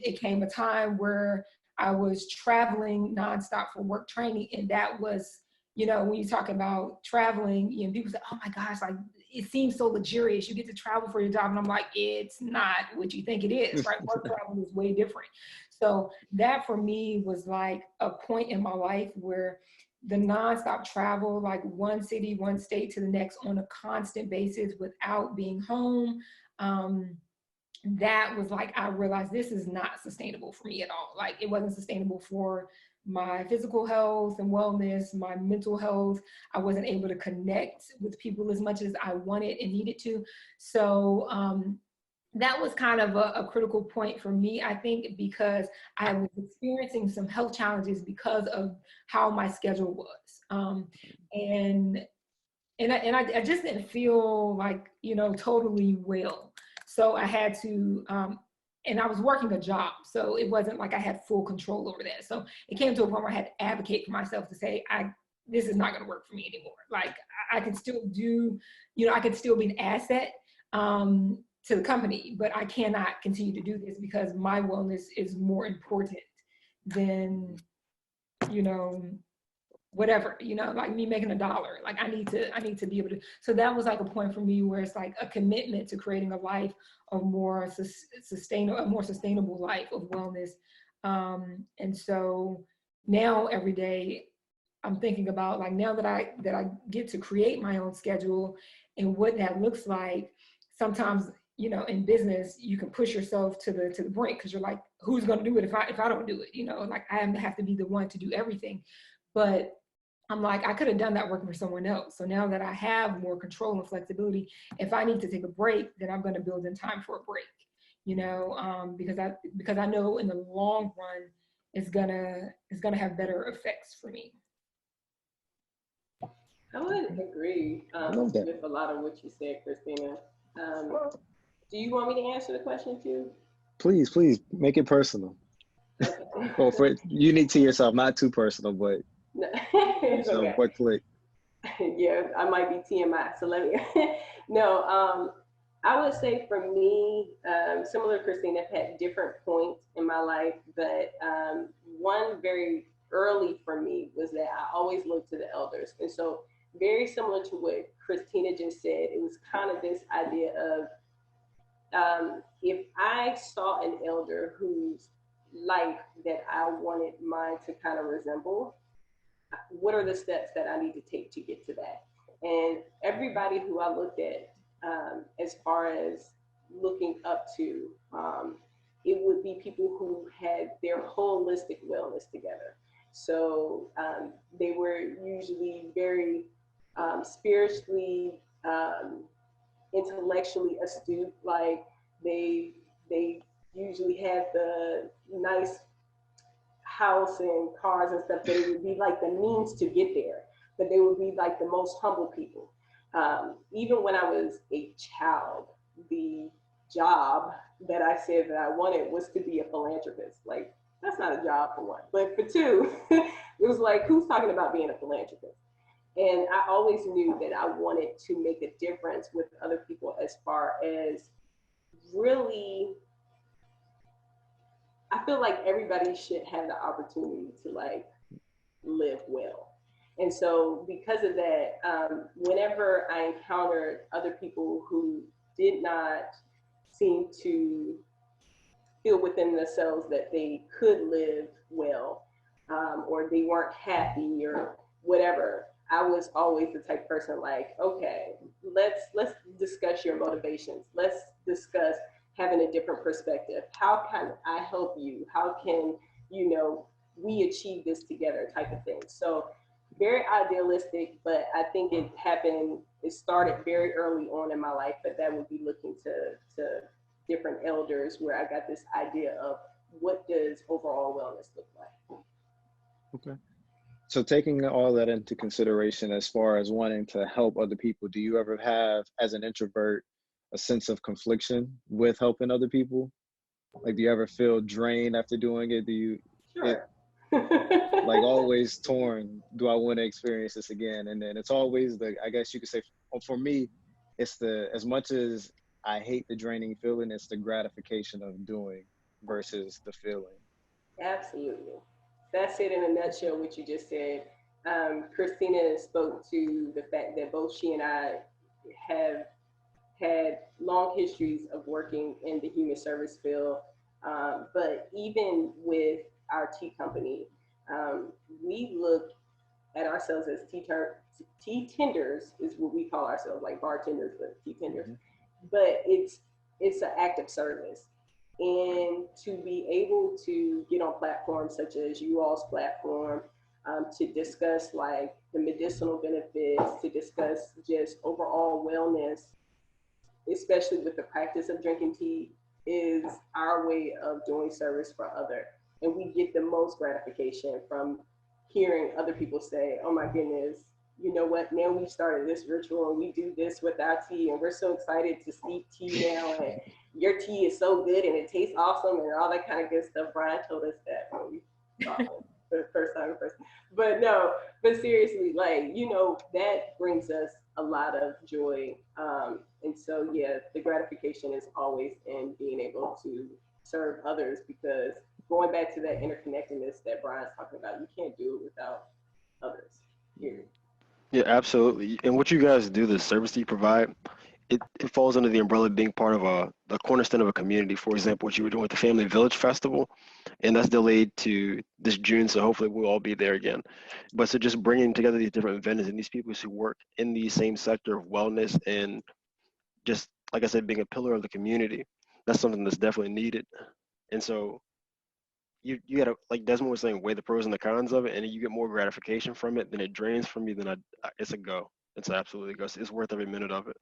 it came a time where I was traveling nonstop for work training. And that was, you know, when you talk about traveling, you know, people say, oh my gosh, like, it seems so luxurious. You get to travel for your job. And I'm like, it's not what you think it is, right? Work travel is way different. So that for me was like a point in my life where the nonstop travel, like one city, one state to the next on a constant basis without being home, that was like, I realized this is not sustainable for me at all. Like, it wasn't sustainable for my physical health and wellness, my mental health. I wasn't able to connect with people as much as I wanted and needed to. So that was kind of a critical point for me, I think, because I was experiencing some health challenges because of how my schedule was. And I just didn't feel like, you know, totally well. So I had to, and I was working a job, so it wasn't like I had full control over that. So it came to a point where I had to advocate for myself to say, this is not going to work for me anymore. Like, I can still do, you know, I could still be an asset to the company, but I cannot continue to do this because my wellness is more important than, you know, whatever, you know, like me making $1. Like, I need to be able to. So that was like a point for me where it's like a commitment to creating a life of more sustainable life of wellness. And so now every day I'm thinking about, like, now that I get to create my own schedule and what that looks like. Sometimes, you know, in business, you can push yourself to the brink because you're like, who's going to do it if I don't do it? You know, like, I have to be the one to do everything. But I'm like, I could have done that working for someone else. So now that I have more control and flexibility, if I need to take a break, then I'm going to build in time for a break, you know, because I know in the long run, it's gonna have better effects for me. I would agree with a lot of what you said, Kristina. Do you want me to answer the question too? Please make it personal. Okay. Well, for unique to yourself, not too personal, but it's okay. What click? Yeah, I might be TMI, so let me. No, I would say for me, similar to Kristina, I've had different points in my life, but one very early for me was that I always looked to the elders. And so, very similar to what Kristina just said, it was kind of this idea of if I saw an elder whose life that I wanted mine to kind of resemble, what are the steps that I need to take to get to that? And everybody who I looked at, as far as looking up to, it would be people who had their holistic wellness together. So they were usually very spiritually, intellectually astute. Like they usually had the nice house and cars and stuff, but it would be like the means to get there. But they would be like the most humble people. Even when I was a child, the job that I said that I wanted was to be a philanthropist. Like, that's not a job for one. But for two, it was like, who's talking about being a philanthropist? And I always knew that I wanted to make a difference with other people as far as really, I feel like everybody should have the opportunity to like live well. And so because of that, whenever I encountered other people who did not seem to feel within themselves that they could live well, or they weren't happy or whatever, I was always the type of person like, okay, let's discuss your motivations. Let's discuss having a different perspective. How can I help you? How can, we achieve this together type of thing. So very idealistic, but I think it started very early on in my life, but that would be looking to different elders where I got this idea of what does overall wellness look like. Okay. So taking all that into consideration as far as wanting to help other people, do you ever have, as an introvert, a sense of confliction with helping other people? Like, do you ever feel drained after doing it? Sure. Like always torn, do I want to experience this again? And then it's always I guess you could say, for me, it's as much as I hate the draining feeling, it's the gratification of doing versus the feeling. Absolutely. That's it in a nutshell, what you just said. Kristina spoke to the fact that both she and I have had long histories of working in the human service field. But even with our tea company, we look at ourselves as tea tenders is what we call ourselves, like bartenders, but tea tenders. Mm-hmm. But it's an act of service. And to be able to get on platforms such as you all's platform, to discuss like the medicinal benefits, to discuss just overall wellness, especially with the practice of drinking tea, is our way of doing service for others. And we get the most gratification from hearing other people say, oh my goodness, you know what, now we've started this ritual and we do this with our tea and we're so excited to steep tea now and your tea is so good and it tastes awesome and all that kind of good stuff. Bryan told us that when we talked for the first time in person. But seriously, like, that brings us a lot of joy. And so, yeah, the gratification is always in being able to serve others, because going back to that interconnectedness that Bryan's talking about, you can't do it without others. Period. Yeah, absolutely. And what you guys do, the service that you provide, it falls under the umbrella of being part of the cornerstone of a community. For example, what you were doing with the Family Village Festival, and that's delayed to this June, so hopefully we'll all be there again. But so just bringing together these different vendors and these people who work in the same sector of wellness and just, like I said, being a pillar of the community, that's something that's definitely needed. And so you gotta, like Desmond was saying, weigh the pros and the cons of it, and you get more gratification from it than it drains from you. Then it's a go. It's absolutely a go. It's worth every minute of it.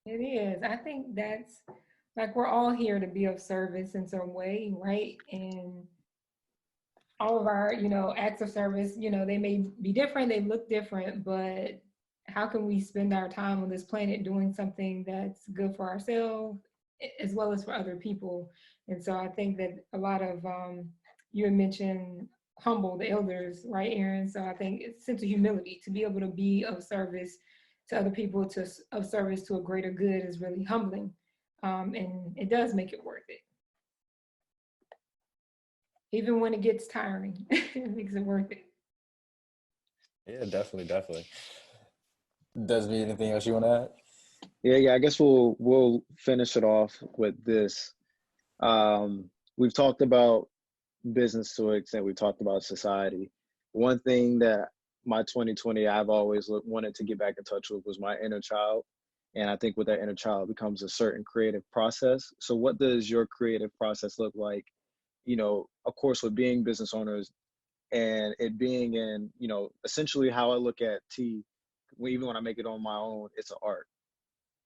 It is. I think that's, like, we're all here to be of service in some way, right? And all of our, acts of service, they may be different, they look different, but how can we spend our time on this planet doing something that's good for ourselves as well as for other people? And so I think that a lot of, you had mentioned humble, the elders, right, Erin? So I think it's a sense of humility to be able to be of service to other people, of service to a greater good, is really humbling. And it does make it worth it. Even when it gets tiring, it makes it worth it. Yeah, definitely. Does me anything else you want to add? Yeah. I guess we'll finish it off with this. We've talked about business to an extent. We've talked about society. One thing that my 2020 I've always wanted to get back in touch with was my inner child. And I think with that inner child becomes a certain creative process. So what does your creative process look like? You know, of course, with being business owners and it being in, you know, essentially how I look at tea, even when I make it on my own, it's an art.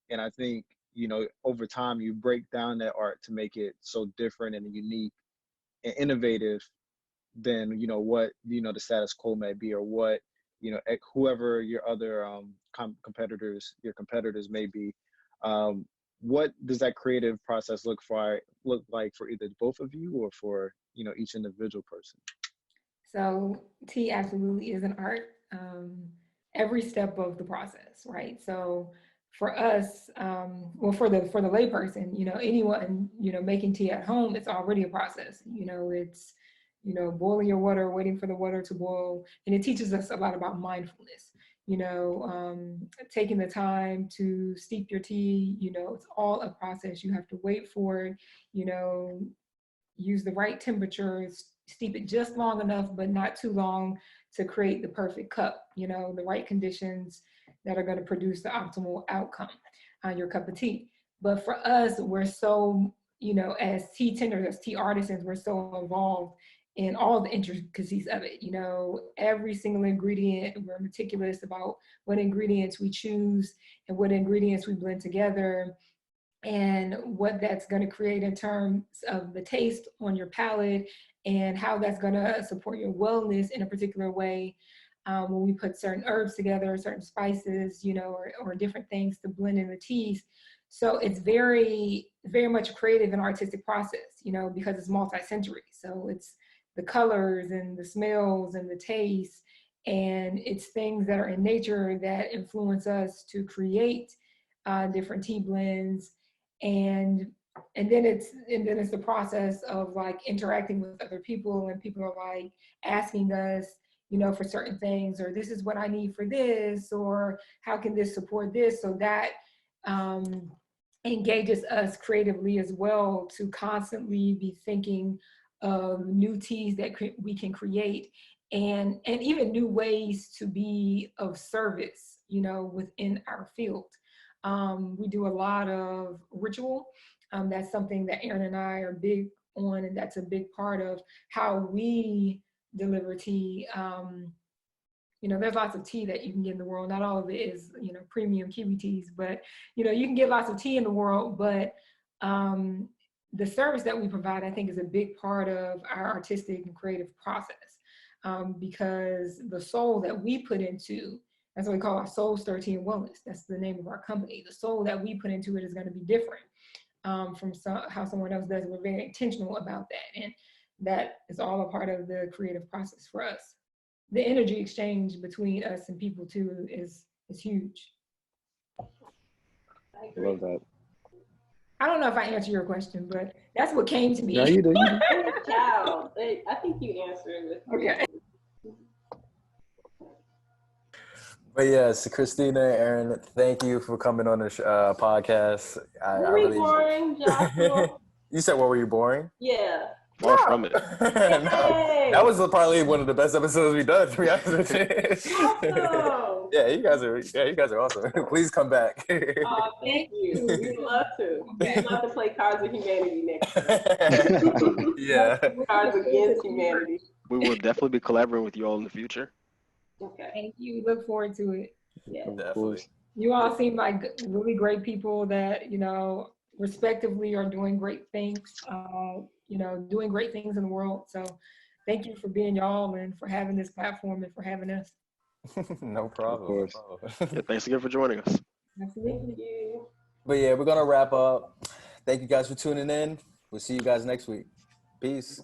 And I think, you know, over time you break down that art to make it so different and unique and innovative than, you know, what, you know, the status quo may be, or what, you know, whoever your other competitors may be. What does that creative process look like for either both of you or for, you know, each individual person? So tea absolutely is an art, every step of the process, right? So for us, well, for the layperson, you know, anyone, you know, making tea at home, it's already a process. You know, it's, you know, boiling your water, waiting for the water to boil, and it teaches us a lot about mindfulness. You know, taking the time to steep your tea. You know, it's all a process. You have to wait for it. You know, use the right temperatures, steep it just long enough, but not too long to create the perfect cup, you know, the right conditions that are going to produce the optimal outcome on your cup of tea. But for us, we're so, you know, as tea tenders, as tea artisans, we're so involved in all the intricacies of it. You know, every single ingredient, we're meticulous about what ingredients we choose and what ingredients we blend together, and what that's going to create in terms of the taste on your palate, and how that's going to support your wellness in a particular way. When we put certain herbs together, certain spices, you know, or different things to blend in the teas. So it's very, very much a creative and artistic process, you know, because it's multi-sensory. So it's the colors and the smells and the tastes, and it's things that are in nature that influence us to create different tea blends. And then it's the process of like interacting with other people, and people are like asking us, you know, for certain things, or this is what I need for this, or how can this support this? So that engages us creatively as well, to constantly be thinking of new teas that we can create, and even new ways to be of service, you know, within our field. We do a lot of ritual. That's something that Erin and I are big on, and that's a big part of how we deliver tea. You know, there's lots of tea that you can get in the world. Not all of it is, you know, premium KēWi teas, but, you know, you can get lots of tea in the world. But the service that we provide, I think, is a big part of our artistic and creative process, because the soul that we put into, that's what we call our soul stir tea and wellness. That's the name of our company. The soul that we put into it is going to be different from how someone else does. We're very intentional about that, and that is all a part of the creative process for us. The energy exchange between us and people too is huge. I love that. I don't know if I answered your question, but that's what came to me. No, you do. Child, I think you answered it. Okay. But yes, Kristina, Erin, thank you for coming on the podcast. Were we boring, Joshua? You said, "What, were you boring?" Yeah. Far from it. Hey. That was probably one of the best episodes we've done, to be honest with you. Awesome. Yeah, you guys are awesome. Please come back. Oh, thank you. We'd love to. We'd love to play Cards of Humanity next time. Yeah. Cards Against Humanity. We will definitely be collaborating with you all in the future. Okay. Thank you. Look forward to it. Yeah. Definitely. You all seem like really great people that, you know, respectively are doing great things, you know, doing great things in the world. So thank you for being y'all, and for having this platform, and for having us. No problem. Of course. No problem. Yeah, thanks again for joining us. Absolutely. Thank you. But yeah, we're gonna wrap up. Thank you guys for tuning in. We'll see you guys next week. Peace.